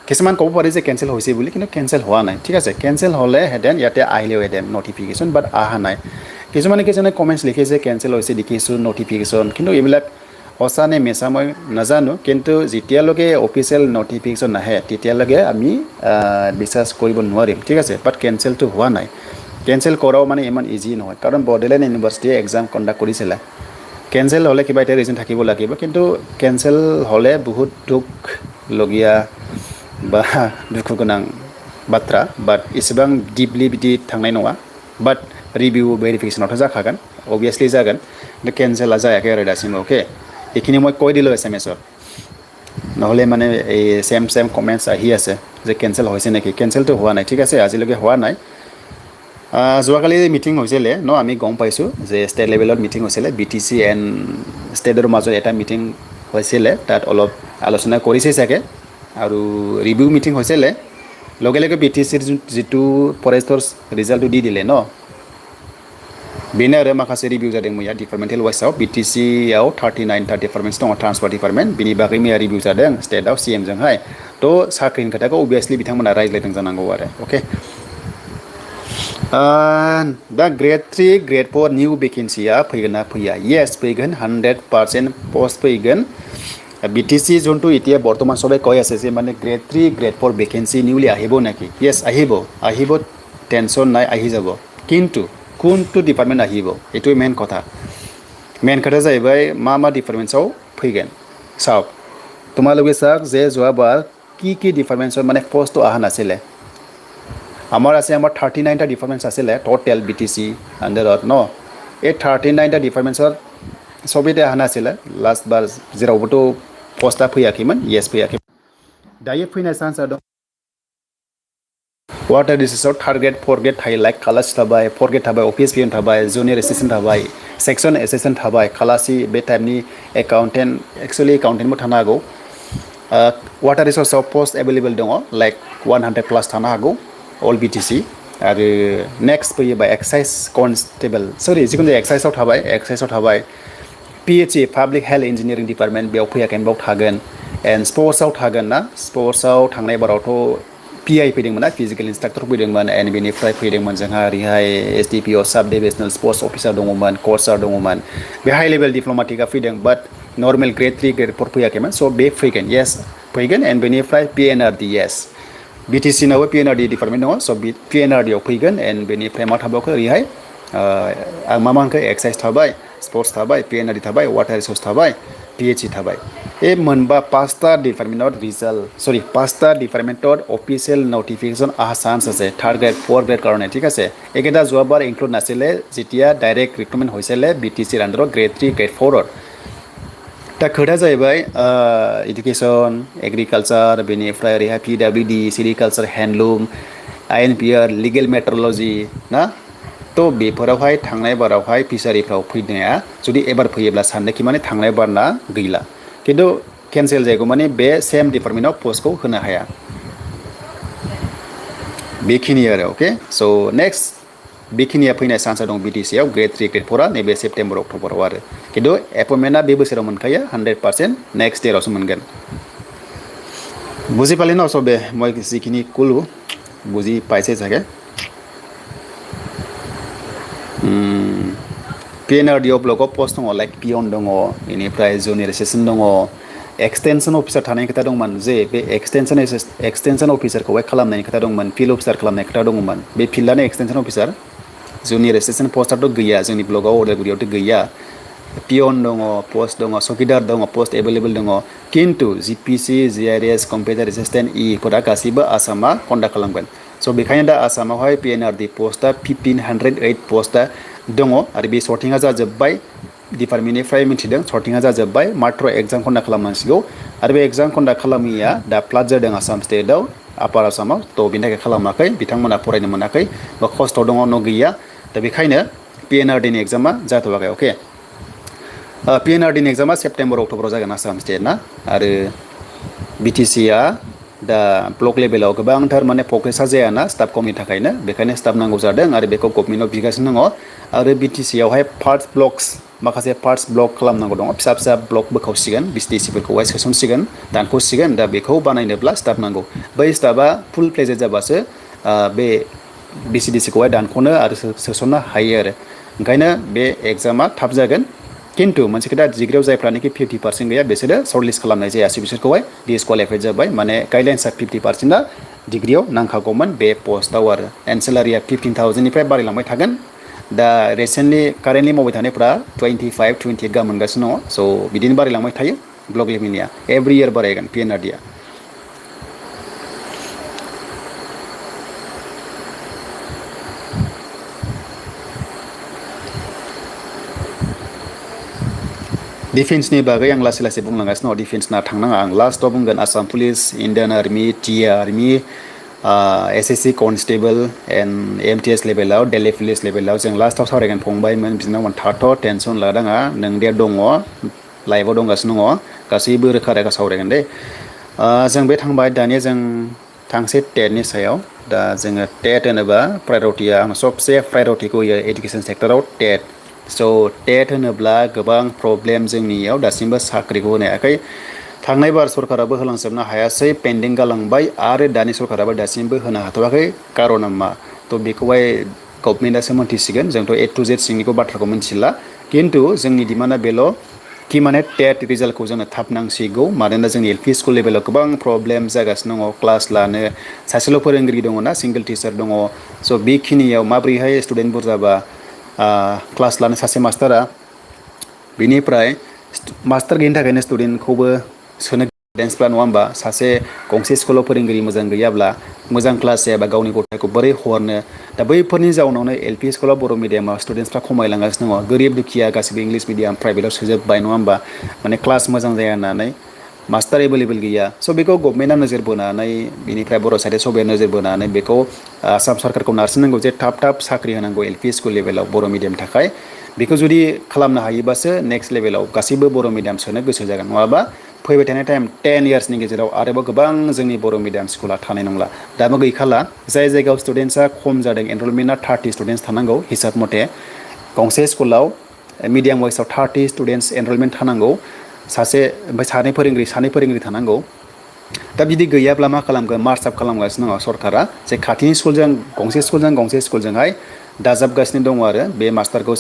কিছুমান ক'ব পাৰি যে কেঞ্চেল হৈছে বুলি কিন্তু কেঞ্চেল হোৱা নাই ঠিক আছে কেঞ্চেল হ'লেহেঁতেন ইয়াতে আহিলেওহেঁতেন নটিফিকেশ্যন বাট অহা নাই কিছুমানে কমেণ্টছ লিখিছে কেঞ্চেল হৈছে দেখিছোঁ নটিফিকেশ্যন কিন্তু এইবিলাক সঁচা নে মিছা মই নাজানো কিন্তু যেতিয়ালৈকে অফিচিয়েল নটিফিকেশ্যন নাহে তেতিয়ালৈকে আমি বিশ্বাস কৰিব নোৱাৰিম ঠিক আছে বাট কেঞ্চেলটো হোৱা নাই কেঞ্চেল কৰাও মানে ইমান ইজি নহয় কাৰণ বৰ্ডাৰলেণ্ড ইউনিভাৰ্চিটিয়ে এক্সাম কণ্ডাক্ট কৰিছিলে কেঞ্চেল হ'লে কিবা এটা ৰিজন থাকিব লাগিব কিন্তু কেঞ্চেল হ'লে বহুত দুখলগীয়া বা दुखु गोनां बाथ्रा बाट इसेबां डिपलि बिदि थांनाय नङा बाट रिभिउ भेरिफिकेसनावथ' जाखागोन अभियासलि जागोन केन्सेला जायाखै आरो दासिम अके এইখিনি মই কৈ দিলোঁ SMS-ত নহ'লে মানে এই চেম কমেণ্টছ আহি আছে যে কেঞ্চেল হৈছে নেকি কেঞ্চেলটো হোৱা নাই ঠিক আছে আজিলৈকে হোৱা নাই যোৱাকালি মিটিং হৈছিলে ন আমি গম পাইছোঁ যে ষ্টেট লেভেলত মিটিং হৈছিলে BTC এণ্ড ষ্টেটৰ মাজত এটা মিটিং হৈছিলে তাত অলপ আলোচনা কৰিছে চাগে আৰু ৰিভিউ মিটিং হৈছিলে লগে লগে BTCৰ যিটো ফৰেষ্টৰ ৰিজাল্টটো দি দিলে ন बेनो आरो माखासे रिभिउ जादों मैया डिपार्टमेन्टेल वाइसआव BTCआव 39 डिपार्टमेन्ट्स दङ ट्रान्सपोर्ट डिपार्टमेन्ट बिनि बागै मैया रिभिउ जादों स्टेटआव CM-जोंहाय थ' साख्रिनि खोथाखौ अभियासलि बिथांमोना रायज्लायदों जानांगौ आरो अके दा ग्रेड 3 ग्रेड 4 निउ भेकेन्सिया फैगोन ना फैया येस फैगोन 100% पस्ट फैगोन BTC যোনটো এতিয়া বৰ্তমান সবে কৈ আছে যে মানে গ্ৰেড 3 গ্ৰেড 4 ভেকেন্সি নিউলি আহিব নেকি येस আহিব টেনশ্যন নাই আহি যাব কিন্তু কোনটো ডিপাৰ্টমেণ্ট আহিব এইটোৱে মেইন কথা जाहैबाय मा डिपार्टमेन्ट्सआव फैगोन চাওক তোমালোকে চাওক যে যোৱাবাৰ কি ডিপাৰ্টমেণ্টছৰ মানে পোষ্ট অহা নাছিলে আমাৰ 39টা ডিপাৰ্টমেণ্টছ আছিলে টোটেল BTC আণ্ডাৰত ন এই 39টা ডিপাৰ্টমেণ্টছৰ সবেতে অহা নাছিলে লাষ্ট বাৰ जेरावबोथ' पोस्टआ फैयाखैमोन येस फैयाखै दायो फैनाय चान्सआ दं वाटार रिसोर्सआव थार्ड ग्रेड फोर्थ ग्रेड थायो लाइक खालासि थाबाय फोर्थ ग्रेड थाबाय अफिस पिएन थाबाय जुनियर एसिस्टेन्ट थाबाय सेक्सन एसिस्टेन्ट थाबाय खालासि बे टाइपनि एकाउन्टेन्ट एक्चुअलि एकाउन्टेन्टबो थानो हागौ वाटार रिसोर्सआव पोस्ट एभेलेबल दङ लाइक 100 प्लास थानो हागौ अल BTC आरो नेक्स्ट फैयोबा एक्साइज कन्स्टेबल सरि जिखुनु जाया एक्साइजआव थाबाय PHE public health engineering department बेयाव फैयाखै बेयाव थागोन एन्ड स्पर्ट्सआव थागोन ना स्पर्ट्सआव थांनाय बारावथ' PI फैदोंमोन ना फिजिकेल इन्सट्राक्टर फैदोंमोन एन्ड बेनिफ्राय फैदोंमोन जोंहा ओरैहाय SDPO साब डिभिजनेल स्पर्ट्स अफिसार दङमोन कचार दङमोन बे हाइ लेभेल डिप्ल'मेटिकआ फैदों बाट नर्मेल ग्रेड 3 ग्रेड 4 फैयाखैमोन स' बे फैगोन येस फैगोन एन्ड बेनिफ्राय PNRD येस BTC-नावबो PNRD डिपार्टमेन्ट दङ स' PNRD-आव फैगोन एन्ड बेनिफ्राय मा थाबावखो ओरैहाय आं मा होनखो एक्साइज थाबाय स्पर्ट्स थाबाय PNRD थाबाय वाटार रिसोर्स थाबाय PHE थाबाय এই मोनबा पाँचटा ডিপাৰ্টমেণ্টত অফিচিয়েল নটিফিকেশ্যন অহা চান্স আছে থাৰ্ড গ্ৰেড ফ'ৰ্থ গ্ৰেড কাৰণে ঠিক আছে এইকেইটা যোৱাবাৰ ইনক্লুড নাছিলে যেতিয়া ডাইৰেক্ট ৰিক্ৰুটমেণ্ট হৈছিলে BTC-ৰ আণ্ডাৰত গ্ৰেড 3 গ্ৰেড 4-ত दा खोथाया जाहैबाय एडुकेशन एग्रिकालचार बेनिफ्राय ओरैहाय PWD sericulture handloom INPR legal मेट्रलजि ना तो बेफोरावहाय थांनाय बारावहाय फिसारिफ्राव फैनाया जुदि एबार फैयोब्ला सानदोंखि माने थांनाय बारना गैला किन्तु केन्सेल जायगौ माने बे सेम डिपार्टमेन्टआव पस्टखौ होनो हाया बेखिनि आरो अके स' नेक्स्ट बेखिनिया फैनाय चान्सआ दं BTC-आव ग्रेड 3 ग्रेड 4-आ नैबे सेप्टेम्बर अक्ट'बराव आरो किन्तु एपइन्टमेन्टआ बे बोसोराव मोनखायो 100% नेक्स्ट इयारावसो मोनगोन बुजि पाले न सबे মই যিখিনি ক'লো বুজি পাইছে চাগে PNRD-आव ब्लकआव पस्ट दङ लाइक पियन दङ बेनिफ्राय जुनियर एसिस्टेन्ट दङ एक्सटेनसन अफिसार थानायनि खोथा दंमोन जे बे एक्सटेनसन अफिसारखौहाय खालामनायनि खोथा दंमोन फिल्ड अफिसार खालामनाय खोथा दंमोन बे फिल्डआनो एक्सटेनसन अफिसार जुनियर एसिस्टेन्ट पस्टआथ' गैया जोंनि ब्लकआव उदालगुरियावथ' गैया पियन दङ पस्ट दङ चौकीदार दङ पस्ट एभेलेबल दङ किन्तु GPC GRS कम्पिउटार एसिस्टेन्ट इफोरा गासैबो आसामा कन्डाक्ट खालामगोन स' बेखायनो दा आसामावहाय PNRD पस्टआ 1508 पस्टआ दङ आरो बे सर्टिंआ जाजोब्बाय डिपार्टमेन्टनिफ्राय मिथिदों सर्टिंआ जाजोब्बाय मात्र एग्जाम कन्डाक्ट खालामनांसिगौ आरो बे एग्जाम कन्डाक्ट खालामिया दा फ्लाड जादों आसाम स्टेटआव आपार आसामाव थ' बेनि थाखाय खालामाखै बिथांमोना फरायनो मोनाखै बा खस्थ' दङ न' गैया दा बेखायनो PNRD-नि एग्जामा जाथ'वाखै अके PNRD-नि एग्जामा सेप्टेम्बर अक्ट'बराव जागोन आसाम स्टेटना आरो BTC-आ दा ब्लक लेभेलाव गोबांथार माने प्रग्रेसा जायाना स्टाफ खमनि थाखायनो बेखायनो स्टाफ नांगौ जादों आरो बेखौ गभर्नमेन्टआव बिगासिनो दङ आरो BTC-आवहाय पार्टस ब्लक्स माखासे पार्टस ब्लक खालामनांगौ दङ फिसा फिसा ब्लक बोखावसिगोन BTC-फोरखौहाय सोसनसिगोन दानख'सिगोन दा बेखौ बानायनोब्ला स्टाफ नांगौ बै स्टाफआ फुल प्लेजेड जाबासो बे BCDC-खौहाय दानख'नो आरो सोसननो हायो आरो ओंखायनो बे एग्जामा थाब जागोन किन्तु मोनसे खोथा डिग्रियाव जायफ्रानोखि 50% गैया बिसोरो सर्टलिस्ट खालामनाय जायासै बिसोरखौहाय डिसक्वालिफाइड जाबाय माने गाइडलाइन्सआ 50%-आ डिग्रियाव नांखागौमोन बे पस्टआव आरो एन्ड सेलारिया 15,000-निफ्राय बारायलांबाय थागोन दा रिसेन्टलि कारेन्टलि मावबाय थानायफ्रा 25-28 गाहाम मोनगासिनो दङ स' बिदिनो बारायलांबाय थायो ब्लक लेभेलनिया एभ्रि इयार बारायगोन PNRD-आ डिफेन्सनि बागै आं लासै लासै बुंलांगासिनो दङ डिफेन्सना थांनाङा आं लास्टआव बुंगोन आसाम पुलिस इण्डियान आर्मि टि army S S C constable M T S लेभेलाव दिल्ली पुलिस लेभेलाव जों लास्टआव सावरायगोन फंबायमोन बिनानावमोन थाथ' टेनसन लानाङा नों दे दङ लाइफआव दंगासिनो दङ गासैबो रोखा रोखा सावरायगोन दे जों बे थांबाय दानिया जों थांसै टेटनि सायाव दा जोङो टेट होनोबा प्रायरिटिया आं सबसे प्रायरिटिखौ होयो इडुकेसन सेक्टराव टेट स' टेट होनोब्ला गोबां प्रब्लेम जोंनियाव दासिमबो साख्रिखौ होनो हायाखै थांनाय बार सरकाराबो होलांजोबनो हायासै पेन्डिं गालांबाय आरो दानि सरकाराबो दासिमबो होनो हाथ'वाखै कारना मा थ' बेखौहाय गभमेन्टआसो मोनथिसिगोन जोंथ' ए टु जेड सिंनिखौ बाथ्राखौ मिथिला खिन्थु जोंनि डिमान्डआ बेल' कि माने टेट रिजाल्टखौ जोंनो थाब नांसिगौ मानोना जोंनि एल पि स्कुल लेभेलाव गोबां प्रब्लेम जागासिनो दङ क्लास लानो सासेल' फोरोंगिरि दङ ना सिंगोल टिचार दङ स' बेखिनियाव माब्रैहाय स्टुडेन्ट बुरजाबा क्लास लानो सासे मास्टारा बेनिफ्राय मास्टार गैयिनि थाखायनो स्टुडेन्टखौबो सोनो गाइडेन्सफ्रा नङा होमबा सासे गंसे स्कुलाव फोरोंगिरि मोजां गैयाब्ला मोजां क्लास जायाबा गावनि गथ'खौ बोरै हरनो दा बैफोरनि जाउनावनो एल पि स्कुलाव बर' मिडियामाव स्टुडेन्टसफ्रा खमायलांगासिनो दङ गोरिब दुखिया गासिबो इंलिस मिडियाम प्राइभेटाव सोजोब्बाय नङा होमबा माने क्लास मोजां जाया होननानै मास्टार एभेलेबेल गैया स' बेखौ गभमेन्टआ नोजोर बोनानै बिनिफ्राय बर' साहित्य सभाया नोजोर बोनानै बेखौ आसाम सरकारखौ नारसिननांगौ जे थाब थाब साख्रि होनांगौ एल पि स्कुल लेभेलाव बर' मिडियामनि थाखाय बेखौ जुदि खालामनो हायोबासो नेक्स्ट लेभेलाव गासैबो बर' मिडियाम सोनो गोसो जागोन नङाबा फैबाय थानाय टाइम 10 इयार्सनि गेजेराव आरोबाव गोबां जोंनि बर' मिडियाम स्कुला थानाय नंला दाबो गैखाला जाय जायगायाव स्टुडेन्टसा खम जादों एनरलमेन्टआ 30 स्टुडेन्टस थानांगौ हिसाब मथे गंसे स्कुलाव मिडियाम वाइसआव 30 स्टुडेन्टस एनरलमेन्ट थानांगौ सासे ओमफ्राय सानै फोरोंगिरि थानांगौ दा बिदि गैयाब्ला मा खालामगोन मार्च आप खालामगासिनो दङ सरकारा जे खाथिनि स्कुलजों गंसे स्कुलजोंहाय दाजाबगासिनो दङ आरो बे मास्टारखौ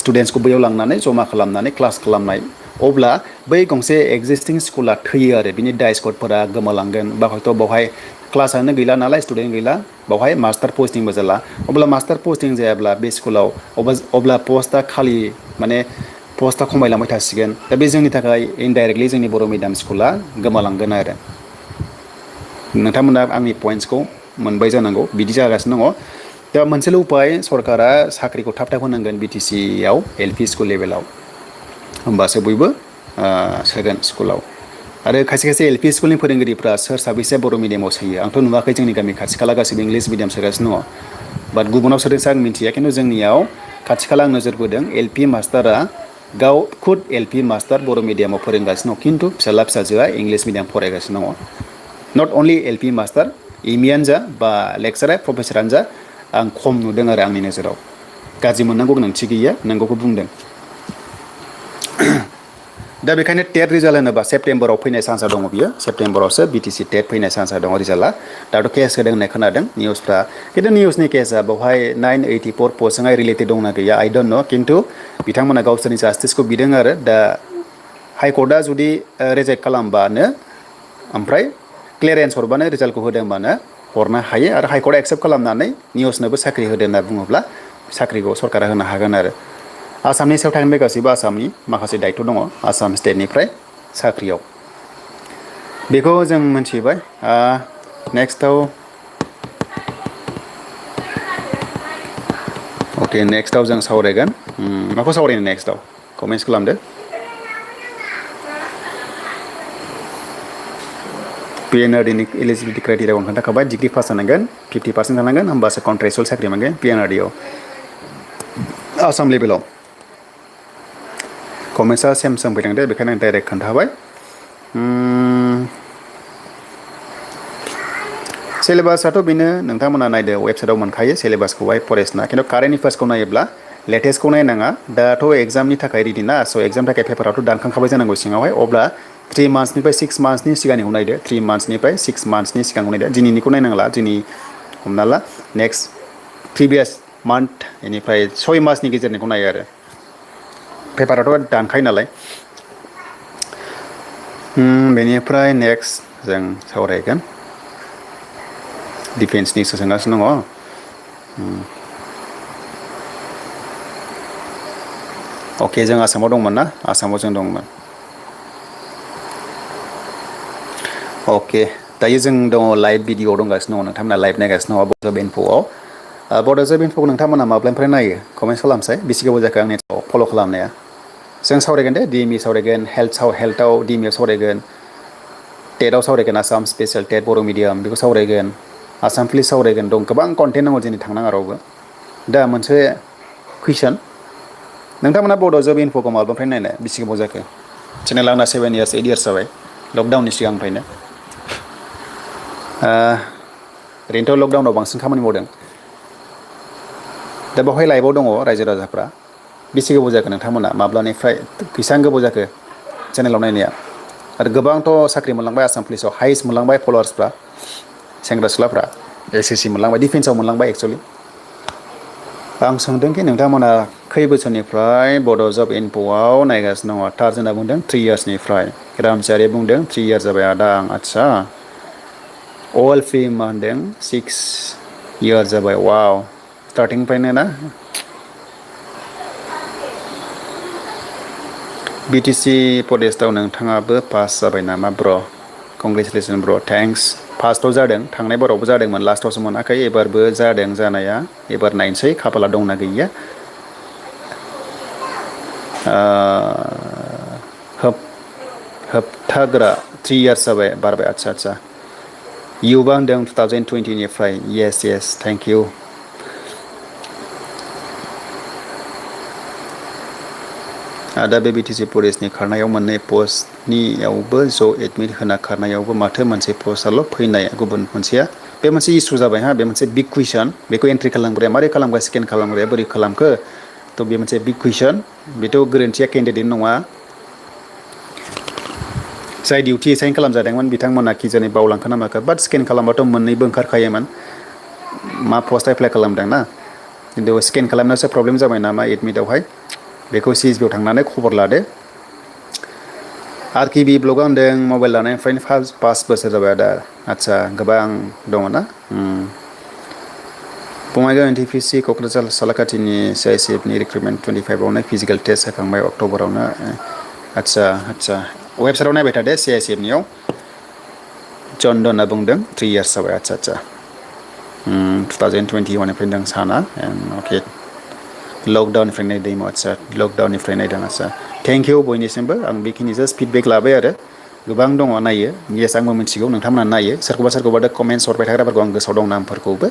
स्टुडेन्टसखौ बैयाव लांनानै जमा खालामनानै क्लास खालामनाय अब्ला बै गंसे एक्जिस्टिं स्कुला थैयो आरो बिनि डाइस्कटफोरा गोमालांगोन बा हयथ' बावहाय क्लासानो गैला नालाय स्टुडेन्ट गैला बावहाय मास्टार पस्टिंबो जाला अब्ला मास्टार पस्टिं जायाब्ला बे स्कुलाव अब्ला पस्टआ खालि माने पस्टआ खमायलांबाय थासिगोन दा बे जोंनि थाखाय इनडाइरेक्टलि जोंनि बर' मिडियाम स्कुला गोमालांगोन आरो नोंथांमोना आंनि पइन्ट्सखौ मोनबाय जानांगौ बिदि जागासिनो दङ दा मोनसेल' उपाय सरकारा साख्रिखौ थाब थाब होनांगोन बि टि सि आव एल पि स्कुल लेभेलाव होमबासो बयबो सोगोन स्कुलाव आरो खायसे खायसे एल पि स्कुलनि फोरोंगिरिफ्रा सोर साबैसे बर' मिडियामाव सोयो आंथ' नुवाखै जोंनि गामि खाथि खाला गासिबो इंलिस मिडियाम सोगासिनो दङ बाट गुबुनाव सोदोंसो आं मिन्थिया खिन्थु जोंनियाव खाथि खाला आं नोजोर बोदों एल पि मास्टारा गाव खुद एल पि मास्टार बर' मिडियामाव फोरोंगासिनो दं खिन्थु फिसाला फिसाजोआ इंलिस मिडियाम फरायगासिनो दङ not only L P master M इयानो जा बा लेक्सारार प्रफेसारानो जा आं खम नुदों आरो आंनि नोजोराव गाज्रि मोननांगौ गोनांथि गैया नोंगौखौ बुंदों दा बेखायनो टेट रिजाल्ट होनोबा सेप्तेम्बराव फैनाय चान्सआ दङ बियो सेप्तेम्बरावसो बि टि सि टेट फैनाय चान्सआ दङ रिजाल्टआ दाथ' केस होदों होननाय खोनादों निउसफ्रा खिन्थु निउसनि केसआ बेवहाय 984 पस्टजोंहाय रिलेटेड दंना गैया आइ डन्ट नो खिन्थु बिथांमोना गावसोरनि जास्टिसखौ बिदों आरो दा हाइकर्टआ जुदि रिजेक्ट खालामबानो ओमफ्राय क्लियारेन्स हरबानो रिजाल्टखौ होदोंबानो हरनो हायो आरो हाइकर्टआ एक्सेप्ट खालामनानै निउसनोबो साख्रि होदो होनना बुङोब्ला साख्रिखौ सरकारा होनो हागोन आरो आसामनि सायाव थांबाय गासैबो आसामनि माखासे दायथ' दङ आसाम स्टेटनिफ्राय साख्रियाव बेखौ जों मोनथिबाय नेक्स्टआव अके नेक्स्टआव जों सावरायगोन माखौ सावरायनो नेक्स्टआव कमेन्ट्स खालामदो P N R D eligibility क्राइटेरियाखौ खोन्थाखाबाय डिग्रि पास जानांगोन 50% जानांगोन होमबासो कन्ट्रेक्सुवेल साख्रि मोनगोन पि एन आर डिआव आसाम लेभेलाव कमेन्ट्सआ सेम फैदों दे बेखायनो आं डाइरेक्ट खोन्थाबाय सिलेबासआथ' बेनो नोंथांमोना नायदो वेबसाइटआव मोनखायो सिलेबासखौहाय फरेस्टना खिन्थु कारेन्ट एफेयार्सखौ नायोब्ला लेटेस्टखौ नायनाङा दाथ' एग्जामनि थाखाय रेडि ना स' एग्जामनि थाखाय पेपाराथ' दानखांखाबाय जानांगौ सिङावहाय अब्ला 3 मान्थ्सनिफ्राय 6 मान्थ्सनि सिगांनिखौ नायदो 3 मान्थ्सनिफ्राय 6 मान्थ्सनि सिगांखौ नायदो दिनैनिखौ नायनांला दिनै हमना ला नेक्स्ट प्रिभियास मान्थ बेनिफ्राय 6 मासनि गेजेरनिखौ नायो आरो पेपाराथ' दानखायो नालाय बेनिफ्राय नेक्स्ट जों सावरायगोन डिफेन्सनि सोंगासिनो दङ अके जों आसामाव दंमोन ना आसामाव जों दंमोन अके दायो जों दङ लाइभ भिडिअ दंगासिनो दङ नोंथांमोना लाइभ नायगासिनो दङ बड'लेण्ड इनफ'आव बड'लेण्ड इनफ'खौ नोंथांमोना माब्लानिफ्राय नायो कमेन्ट खालामसाय बेसे गोबाव जाखो आंनि फल' खालामनाया जों सावरायगोन दे DME सावरायगोन हेल्थआव DME सावरायगोन टेटआव सावरायगोन आसाम स्पेसियेल टेट बर' मिडियाम बेखौ सावरायगोन आसाम पुलिस सावरायगोन दं गोबां कन्टेन्ट दङ जोंनि थांनाङा रावबो दा मोनसे कुइसन नोंथांमोना बड' जब इनफ'खौ माब्लानिफ्राय नायनाय बेसे गोबाव जाखो चेनेला आंना 7 इयार्स 8 इयार्स जाबाय लकडाउननि सिगांनिफ्रायनो ओरैनोथ' लकडाउनाव बांसिन खामानि मावदों दा बेवहाय लाइभआव दङ रायजो राजाफ्रा बेसे गोबाव जाखो नोंथांमोना माब्लानिफ्राय बेसेबां गोबाव जाखो चेनेलाव नायनाया आरो गोबांथ' साख्रि मोनलांबाय आसाम पुलिसाव हाइस्ट मोनलांबाय फल'वार्सफ्रा सेंग्रा सिख्लाफ्रा SSC मोनलांबाय डिफेन्सआव मोनलांबाय एक्सुवेलि आं सोंदोंखि नोंथांमोना खै बोसोरनिफ्राय बड' जब इनफ'आव नायगासिनो दङ टार्जोना बुंदों 3 इयार्सनिफ्राय रामचारिया बुंदों 3 इयार्स जाबाय आदा आदसा अल फिल्मा होनदों 6 इयार्स जाबाय वाव स्टार्टिंनिफ्रायनो ना BTC फरेस्टआव नोंथाङाबो पास जाबाय नामा ब्र' कंग्रेचुलेसन ब्र' थेंक्स फार्स्टआव जादों थांनाय बारावबो जादोंमोन लास्टआवसो मोनाखै एबारबो जादों जानाया एबार नायनोसै खाफाला दंना गैया होबथाग्रा 3 इयार्स जाबाय बारबाय आदसा इउबा होनदों 2020निफ्राय येस थेंक इउ आदा बे BTC फरेस्टनि खारनायाव मोननै पस्टनियावबो ज' एडमिट होना खारनायावबो माथो मोनसे पस्टआल' फैनाय गुबुन मोनसेया बे मोनसे इसु जाबाय हा बे मोनसे बिग कुइसन बेखौ एन्ट्रि खालामग्राया मारै खालामग्रा स्केन खालामग्राया बोरै खालामखो थ' बे मोनसे बिग कुइसन बेथ' गोरोन्थिया केन्डिडेट नङा जाय डिउटि एसाइन खालामजादोंमोन बिथांमोना कि जाने बावलांखो ना माखो बाट स्केन खालामबाथ' मोननैबो ओंखारखायोमोन मा पस्ट एप्लाइ खालामदों ना खिन्थु स्केन खालामनायावसो प्रब्लेम जाबाय नामा एडमिटआवहाय बेखौ CSBआव थांनानै खबर लादो RKB ब्लगआ होनदों मबाइल लानायनिफ्रायनो 5 बोसोर जाबाय आदा आदसा गोबां दङ ना बङाइगाव NTPC क'क्राझार सालाकाटिनि CICFनि रिक्रुटमेन्ट 25आवनो फिजिकेल टेस्ट होखांबाय अक्ट'बरावनो आदसा वेबसाइटआव नायबाय थादो CICFनियाव चन्दना बुंदों 3 इयार्स जाबाय आदसा 2021निफ्राय नों साना अके लकडाउननिफ्राय नायदों आदसा लकडाउननिफ्राय नायदों आदसा थेंक इउ बयनिसिमबो आं बेखिनि जास्ट फिडबेक लाबाय आरो गोबां दङ नायो येस आंबो मिथिगौ नोंथांमोना नायो सोरखौबा दा कमेन्ट्स हरबाय थाग्राफोरखौ आं गोसोआव दं नामफोरखौबो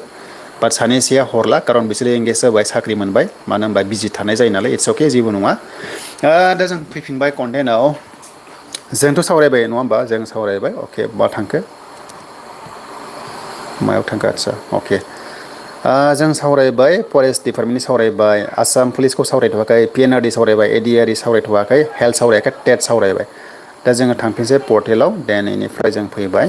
बाट सानैसोया हरला खारन बिसोरो एंगेज जाबाय साख्रि मोनबाय मानो होनबा बिजि थानाय जायो नालाय इट्स अके जेबो नङा दा जों फैफिनबाय कन्टेन्टआव जोंथ' सावरायबाय नङा होमबा जों सावरायबाय अके मा थांखो मायाव थांखो आदसा अके जों सावरायबाय फरेस्ट डिपार्टमेन्टनि सावरायबाय आसाम पुलिसखौ सावरायथ'वाखै PNRD सावरायबाय ADRE सावरायथ'वाखै हेल्थ सावरायाखै टेट सावरायबाय दा जोङो थांफिनसै पर्टेलाव देन इनिफ्राय जों फैबाय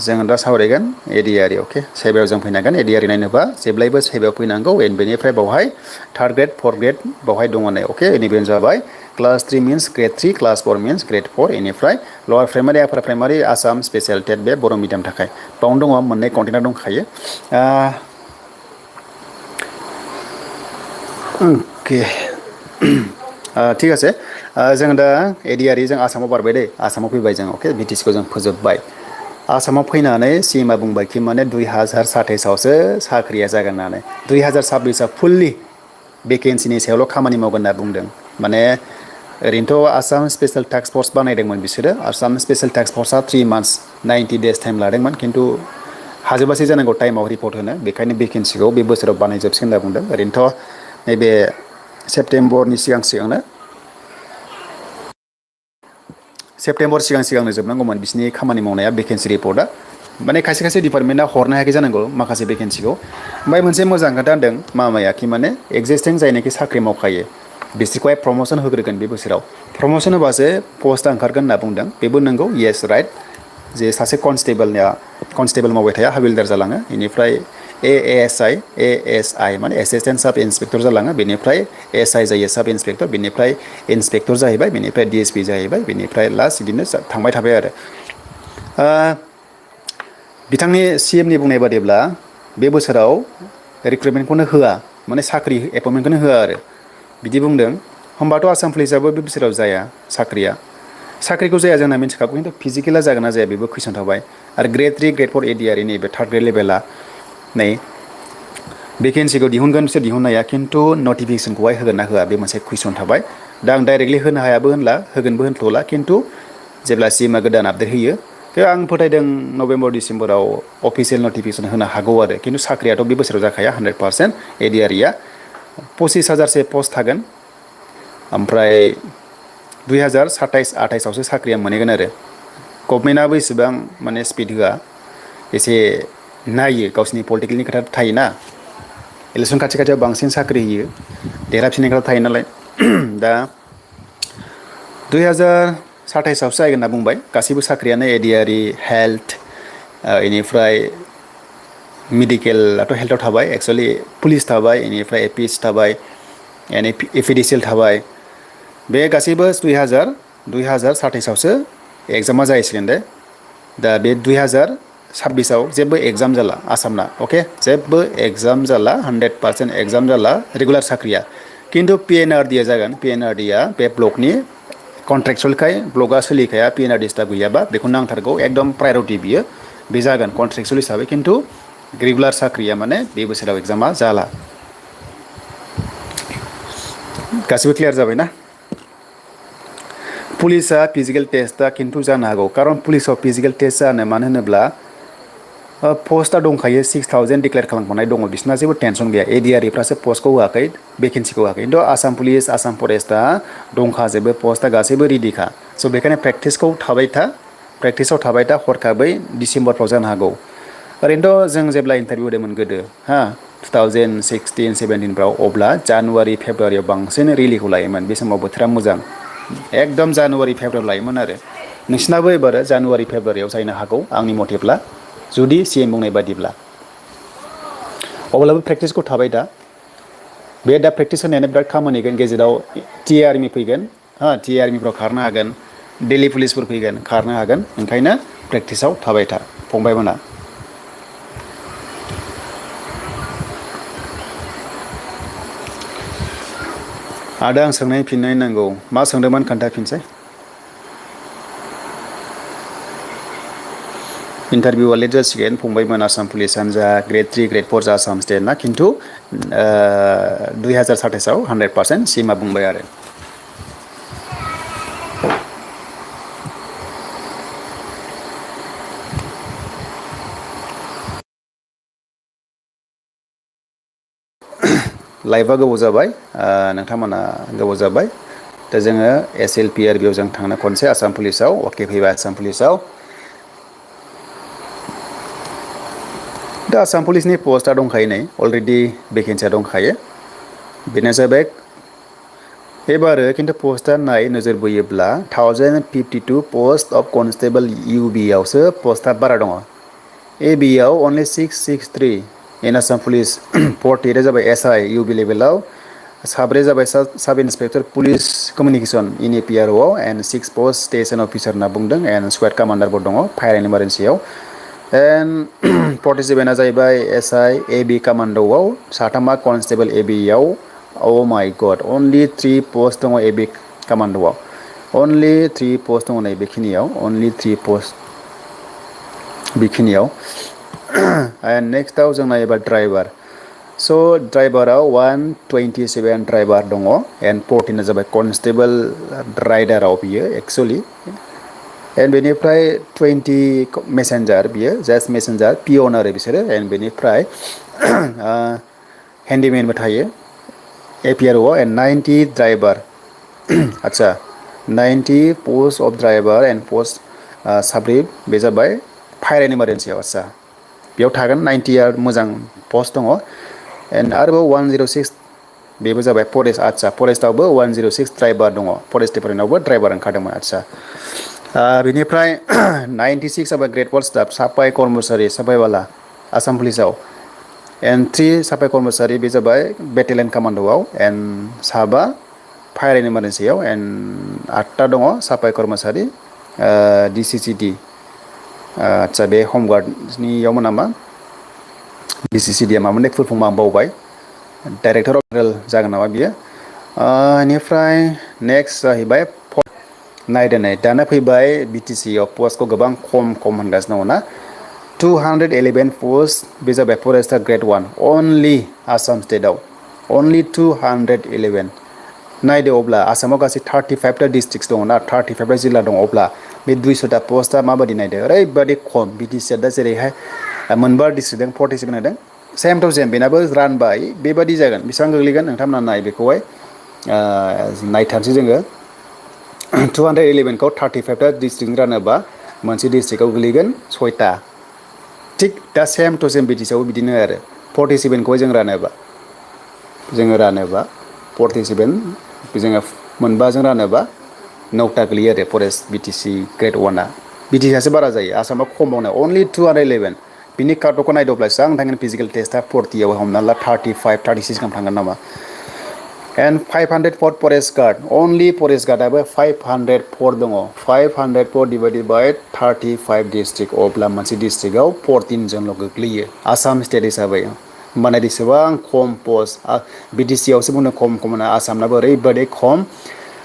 जोङो दा सावरायगोन ADRE अके सेबायाव जों फैनांगोन ADRE नायनोबा जेब्लायबो सेबायाव फैनांगौ एन्ड बेनिफ्राय बावहाय 3rd ग्रेड 4th ग्रेड बावहाय दङ नै अके बेनो जाबाय class 3 means grade 3 class 4 means grade 4 इनिफ्राय लवार प्राइमारि आपार प्राइमारि आसाम स्पेसियेल टेट बे बर' मिडियाम थाखाय बावनो दङ मोननै कन्टेन्टआ दंखायो अके ठीक আছে जों दा ADRE जों आसामाव बारबाय दे आसामाव फैबाय जों अके BTCखौ जों फोजोबबाय आसामाव फैनानै CMआ बुंबाय कि माने 2027आवसो साख्रिया जागोन होननानै 2026आव फुल्लि भेकेन्सिनि सायावल' खामानि मावगोन होनना बुंदों माने ओरैनोथ' आसाम स्पेसियेल टास्क फर्स बानायदोंमोन बिसोरो आसाम स्पेसियेल टास्क फर्सआ 3 months 90 days टाइम लादोंमोन खिन्थु हाजोबासै जानांगौ टाइमाव रिपर्ट होनो बेखायनो भेकेन्सिखौ बे बोसोराव बानायजोबसिगोन होनना बुंदों ओरैनोथ' नैबे सेप्तेम्बरनि सिगांनो सेप्तेम्बर सिगांनो जोबनांगौमोन बिसिनि खामानि मावनाया भेकेन्सि रिपर्टआ माने खायसे डिपार्टमेन्टआ हरनो हायाखै जानांगौ माखासे भेकेन्सिखौ ओमफ्राय मोनसे मोजां खोथा होनदों मामाया कि माने एक्जिस्टिं जायनाखि साख्रि मावखायो बिसोरखौहाय प्रम'सन होग्रोगोन बे बोसोराव प्रम'सन होबासो पस्टआ ओंखारगोन होनना बुंदों बेबो नंगौ येस राइट जे सासे कनस्टेबल मावबाय थाया हाबिलदार जालाङो बेनिफ्राय ASI माने एसिस्टेन्ट साब इन्सपेक्टर जालाङो बेनिफ्राय SI जायो साब इन्सपेक्टर बेनिफ्राय इन्सपेक्टर जाहैबाय बेनिफ्राय DSP जाहैबाय बेनिफ्राय लास्ट बिदिनो थांबाय थाबाय आरो बिथांनि CMनि बुंनाय बादिब्ला बे बोसोराव रिक्रुटमेन्टखौनो होआ माने साख्रि एपइन्टमेन्टखौनो होआ आरो बिदि बुंदों होमबाथ' आसाम पुलिसाबो बे बोसोराव जाया साख्रिखौ जाया जोंना मिन्थिखागौ खिन्थु फिजिकेला जागोन ना जाया बेबो कुइसन थाबाय आरो ग्रेड 3 ग्रेड 4 ADRE नैबे 3rd ग्रेड लेभेला नै भेकेन्सिखौ दिहुनगोन बिसोर दिहुननो हाया खिन्थु नटिफिकेसनखौहाय होगोन ना होआ बे मोनसे कुइसन थाबाय दा आं डाइरेक्टलि होनो हायाबो होनला होगोनबो होनथ'ला खिन्थु जेब्ला सिएमआ गोदान आपडेट होयो आं फोथायदों नभेम्बर डिसेम्बराव अफिसियेल नटिफिकेसन होनो हागौ आरो खिन्थु साख्रियाथ' बे बोसोराव जाखाया 100% एडिआरिया 25,000सो पस्ट थागोन ओमफ्राय 2027-28आवसो साख्रिया मोनहैगोन आरो गभमेन्टआबो इसेबां माने स्पिड होआ एसे नायो गावसिनि पलिटिकेलनि खोथा थायोना इलेक्सन खाथि खाथियाव बांसिन साख्रि होयो देरहाफिननाय खोथा थायो नालाय दा 2027आवसो जाहैगोन होनना बुंबाय गासैबो साख्रियानो एडिआरि हेल्थ इनिफ्राय मेडिकेलाथ' हेल्थआव थाबाय एक्सुवेलि पुलिस थाबाय इनिफ्राय एपिस थाबाय एफिडिसिएल थाबाय बे गासैबो 2027आवसो एग्जामा जाहैसिगोन दे दा बे 2026आव जेबो एग्जाम जाला आसामना अके जेबो एग्जाम जाला 100% एग्जाम जाला रेगुलार साख्रिया खिन्थु पिएनआरडिआ जागोन पिएनआरडिआ बे ब्लकनि कन्ट्रेक्सुवेलखाय ब्लकआ सोलिखाया पिएनआरडि स्टाफ गैयाबा बेखौ नांथारगौ एकदम प्रायरिटि बियो बे जागोन कन्ट्रेक्सुवेल हिसाबै खिन्थु रेगुलार साख्रिया माने बे बोसोराव एग्जामा जाला गासिबो क्लियार जाबायना पुलिसा फिजिकेल टेस्टआ खिन्थु जानो हागौ खारन पुलिसाव फिजिकेल टेस्ट जानो मानो होनोब्ला पस्टआ दंखायो 6,000 डिक्लेयार खालामखानाय दङ बिसोरना जेबो टेनसन गैया एडिआरिफ्रासो पस्टखौ होआखै भेकेन्सिखौ होआखै खिन्थु आसाम पुलिस आसाम फरेस्टआ दंखाजोबो पस्टआ गासैबो रेडिखा स' बेखायनो प्रेक्टिसाव थाबाय था हरखाबै डिसेम्बरफ्राव जानो हागौ ओरैनोथ' जों जेब्ला इन्टारभिउ होदोंमोन गोदो 2016-17फ्राव अब्ला जानुवारि फेब्रुवारियाव बांसिन रिलिखौ लायोमोन बे समाव बोथोरा मोजां एकदम जानुवारि फेब्रुवारियाव लायोमोन आरो नोंसिनाबो एबार जानुवारि फेब्रुवारियाव जानो हागौ आंनि मथेब्ला जुदि सिएम बुंनाय बादिब्ला अब्लाबो प्रेक्टिसखौ थाबाय दा बे दा प्रेक्टिस होनायानो बिराद खामानि होगोन गेजेराव टि आर्मि फैगोन टि आर्मिफ्राव खारनो हागोन दिल्ली पुलिसफोर फैगोन खारनो हागोन ओंखायनो प्रेक्टिसाव थाबाय था फंबायमोना आदा आं सोंनाय फिननाय नांगौ मा सोंदोंमोन खोन्थाफिनसै इन्टारभिउआ लेट जासिगोन फंबायमोन आसाम पुलिस हान्जा ग्रेड 3 ग्रेड 4 जा आसाम स्टेटना खिन्थु 2027आव 100% सिएमआ बुंबाय आरो लाइभआ गोबाव जाबाय नोंथांमोना गोबाव जाबाय दा जोङो SLPRBआव जों थांनो खनसे आसाम पुलिसाव अके फैबाय आसाम पुलिसाव दा आसाम पुलिसनि पस्टआ दंखायो नै अलरेडि भेकेन्सिया दंखायो बेनो जाबाय एबार खिन्थु पस्टआ नाय नोजोर बोयोब्ला 1052 पस्ट अफ कनस्टेबल UBआवसो पस्टआ बारा दङ ABआव अनलि 663 इन आसाम पुलिस 48 जाबाय SI UB लेभेलाव साब्रै जाबाय sub inspector police communication in APROआव एन्ड 6 पस्ट स्टेसन अफिसार होनना बुंदों एन्ड स्क्वाड कामान्डारबो दङ फायार एन्ड इमार्जेन्सियाव एन्ड 47 जाहैबाय SI AB कामान्ड'आव साथामा कनस्टेबल ABआव ओ माय गड अनलि 3 पस्ट दङ AB कामान्ड'आव अनलि 3 पस्ट दङ नै बेखिनियाव अनलि 3 पस्ट बेखिनियाव एन्ड नेक्स्टआव जों नायोबा ड्राइभार स' ड्राइभाराव 127 ड्राइभार दङ एन्ड 14 जाबाय कनस्टेबल राइडाराव बियो एक्सुवेलि एन्ड बेनिफ्राय 20 मेसेन्जार बियो जास्ट मेसेन्जार पियन आरो बिसोरो एन्ड बेनिफ्राय हेन्डिमेनबो थायो APROआव एन्ड 90 ड्राइभार आदसा 90 post of driver and post साब्रै बे जाबाय फायार एन्ड इमार्जेन्सियाव आदसा बेयाव थागोन 90आ मोजां पस्ट दङ एन्ड आरोबाव 106 बेबो जाबाय फरेस्ट आदसा फरेस्टआवबो 106 ड्राइभार दङ फरेस्ट डिपार्टमेन्टआवबो ड्राइभार ओंखारदोंमोन आदसा बेनिफ्राय 96 जाबाय ग्रेड 4 स्टाफ साफाय कर्मचारि साफायवाला आसाम पुलिसाव एन्ड 3 साफाय कर्मचारि बे जाबाय बेटेलियन कामान्ड'आव एन्ड साबा फायार एन्ड इमार्जेन्सियाव एन्ड 8टा दङ साफाय कर्मचारि DCCD आदसा बे हमगार्डनियावमोन नामा DCCDआ मामोन फुल फर्म आं बावबाय डाइरेक्टर अफ जेनेरेल जागोन नामा बियो बेनिफ्राय नेक्स्ट जाहैबाय नायदो नै दाना फैबाय BTC आव पस्टखौ गोबां खम होनगासिनो दङ ना 2 211 post बे जाबाय फरेस्टार ग्रेड 1 अनलि आसाम स्टेटआव अनलि 211 नायदो अब्ला आसामाव गासै 35टा डिस्ट्रिक्ट दङ ना 35टा जिल्ला दङ अब्ला बे 200टा पस्टआ माबायदि नायदो ओरैबायदि खम बिटिसिआ दा जेरैहाय मोनबा डिस्ट्रिक्टजों 47 होदों सेम टु सेम बेनाबो रानबाय बेबायदि जागोन बेसेबां गोग्लैगोन नोंथांमोना नाय बेखौहाय नायथारसै जोङो 211 खौ 35टा डिस्ट्रिक्टजों रानोबा मोनसे डिस्ट्रिक्टआव गोग्लैगोन 6टा थिग दा सेम टु सेम बिटिसिआवबो बिदिनो आरो 47 खौ जों रानोबा 47 जोङो मोनबाजों रानोबा 9टा गोलैयो आरो फरेस्ट बिटिसि ग्रेड 1 आ बिटिसिआसो बारा जायो आसामाव खमावनो अनलि 211 बिनि कार्डखौ नायदोंब्ला बेसेबां थांगोन फिजिकेल टेस्टआ 40 आव हमना ला 35 36 गाहाम थांगोन नामा and 504 forest guard only forest गार्डआबो 504 दङ 504 डिवाइडेड बाय 35 डिस्ट्रिक्ट अब्ला मोनसे डिस्ट्रिक्टआव 14 जनल' गोग्लैयो आसाम स्टेट हिसाबै होमबाना बेसेबां खम पस्ट बिटिसिआवसो बुंनो खम होनो आसामनाबो ओरैबायदि खम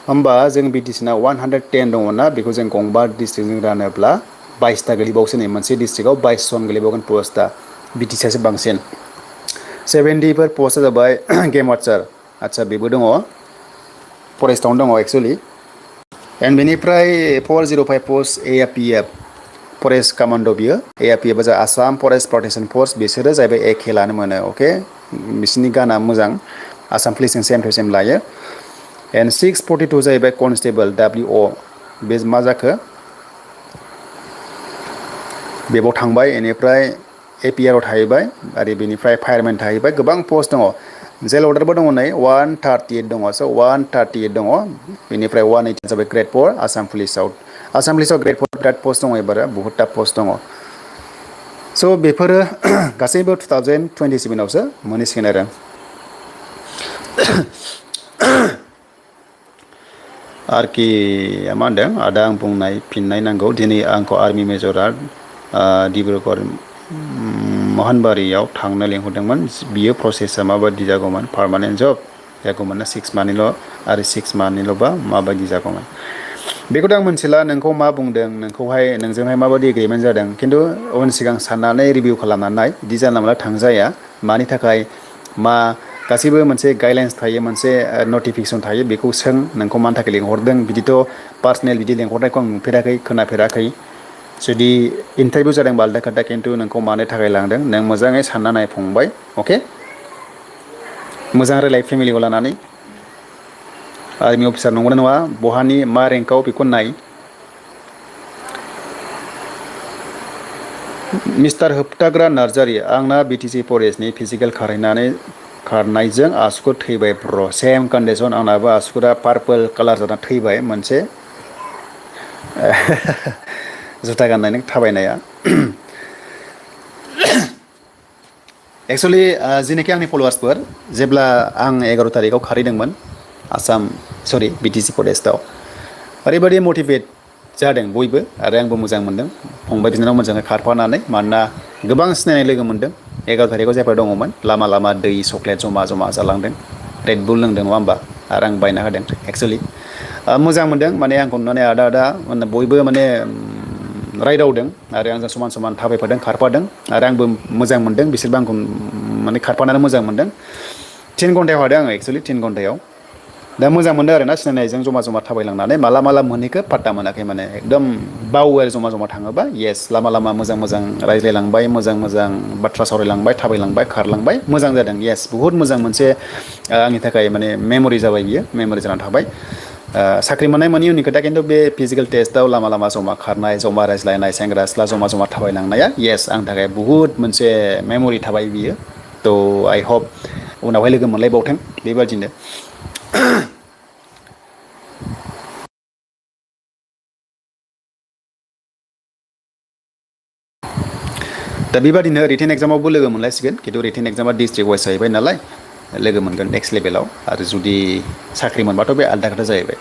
होमबा जों बिटिसिना 110 दङ ना बेखौ जों गंबा डिस्ट्रिक्टजों रानोब्ला 22टा गोलैबावसो नै मोनसे डिस्ट्रिक्टआव 22 जन गोलैबावगोन पस्टआ बिटिसिआसो बांसिन 70 पस्टआ जाबाय गेम वाचार आच्छा बेबो दङ फरेस्टआवनो दङ एक्सुवेलि एन्ड बेनिफ्राय 405 पस्ट एआरपिएफ फरेस्ट कमान्ड' बियो एआरपिएफआ जा आसाम फरेस्ट प्रटेक्शन फर्स बिसोरो जाहैबाय एखे लानो मोनो अके बिसोरनि गाना मोजां आसाम पुलिसजों सेम टु सेम लायो एन्ड 642 जाहैबाय कनस्टेबल WO बे मा जाखो बेबाव थांबाय बेनिफ्राय एपिआरआव थाहैबाय आरो बेनिफ्राय फायारमेन थाहैबाय गोबां पस्ट दङ जेल अर्डारबो दङ नै 138 दङ स' 138 दङ बेनिफ्राय 180 जाबाय ग्रेड 4 आसाम पुलिसाव ग्रेड 4 बिराद पस्ट दङ एबार बहुतटा पस्ट दङ स' बेफोरो गासैबो 2027 आवसो मोनहैसिगोन आरो आरोखि मा होनदों आदा आं बुंनाय फिननाय नांगौ दिनै आंखौ आर्मि मेजरा डिब्रुगड़ महानबारियाव थांनो लेंहरदोंमोन बियो प्रसेसा माबायदि जागौमोन पार्मानेन्ट जब जागौमोन ना 6 मान्थनिल' आरो 6 मान्थनिल'बा माबायदि जागौमोन बेखौथ' आं मिथिला नोंखौ मा बुंदों नोंजोंहाय माबायदि एग्रिमेन्ट जादों खिन्थु उन सिगां साननानै रिभिउ खालामनानै बिदि जानला मोनला थांजाया मानि थाखाय मा गासैबो मोनसे गाइडलाइन्स थायो मोनसे नटिफिकेसन थायो बेखौ सों नोंखौ मानि थाखाय लेंहरदों बिदिथ' पार्सनेल बिदि लेंहरनायखौ आं नुफेराखै खोनाफेराखै जुदि इन्टारभिउ जादोंबा आलदा खोथा खिन्थु नोंखौ मानो थाखाय लांदों नों मोजाङै सानना नाय फंबाय अके मोजां रायलाय फेमिलिखौ लानानै आर्मि अफिसार नंगौना नङा बहानि मा रेंकआव बेखौ नाय मिस्टार होबथाग्रा नार्जारि आंना बिटिसि फरेस्टनि फिजिकेल खारनायजों आसुगुर थैबाय ब्र सेम कन्डिसन आंनाबो आसुगुरा पार्पल कालार जाना थैबाय मोनसे जुथा गाननानै थाबायनाया एक्सुवेलि जेनाखि आंनि फलोवार्सफोर जेब्ला आं 11 तारिखआव खारहैदोंमोन बिटिसि फरेस्टआव ओरैबायदि मटिभेट जादों बयबो आरो आंबो मोजां मोनदों फंबाय बिनानाव मोजाङै खारफानानै मानोना गोबां सिनायनाय लोगो मोनदों 11 तारिखआव जायफोर दङमोन लामा लामा दै चक्लेट जमा जमा जालांदों रेडबुल लोंदों नङा होमबा आरो आं बायना होदों एक्सुवेलि मोजां मोनदों माने आंखौ नुनानै आदा बयबो माने रायदावदों आरो आंजों समान समान थाबायफादों खारफादों आरो आंबो मोजां मोनदों बिसोरबो आंखौ माने खारफानानै मोजां मोनदों 10 घन्टायाव हादों आङो एक्सुवेलि 10 घन्टायाव दा मोजां मोनदों आरो ना सिनायनायजों जमा जमा थाबायलांनानै माला मोनहैखो पात्ता मोनाखै माने एकदम बावो आरो जमा जमा थाङोबा येस लामा लामा मोजां रायज्लायलांबाय मोजां बाथ्रा सावरायलांबाय थाबायलांबाय खारलांबाय मोजां जादों येस बुहुत मोजां मोनसे आंनि थाखाय माने मेमरि जाबाय बियो मेमरि जानानै थाबाय साख्रि मोननाय मोननि उननि खोथा खिन्थु बे फिजिकेल टेस्टआव लामा लामा जमा खारनाय जमा रायज्लायनाय सेंग्रा सिख्ला जमा जमा थाबायलांनाया येस आंनि थाखाय बुहुत मोनसे मेमरि थाबाय बियो थ' आइ हप उनावहाय लोगो मोनलायबावथों बेबादिनो दा बेबादिनो रिटेन एग्जामावबो लोगो मोनलायसिगोन खिन्थु रिटेन एग्जामा डिस्ट्रिक्ट वाइस जाहैबाय नालाय लोगो मोनगोन नेक्स्ट लेभेलाव आरो जुदि साख्रि मोनबाथ' बे आलदा खोथा जाहैबाय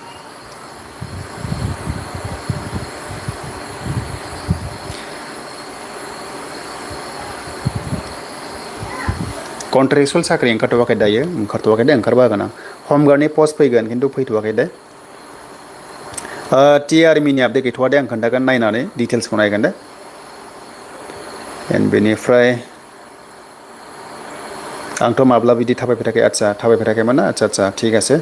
कन्ट्रेक्सुवेल साख्रि ओंखारथ'वाखै दायो ओंखारबा होगोन आं हमगार्डनि पस्ट फैगोन खिन्थु फैथ'वाखै दे टि आर्मिनि आपडेट गैथ'वा दे आं खोन्थागोन नायनानै डिटेल्सखौ नायगोन दे एन्ड बेनिफ्राय आंथ' माब्ला बिदि थाबायफेराखै आदसा थाबायफेराखैमोन ना आदसा थिगासे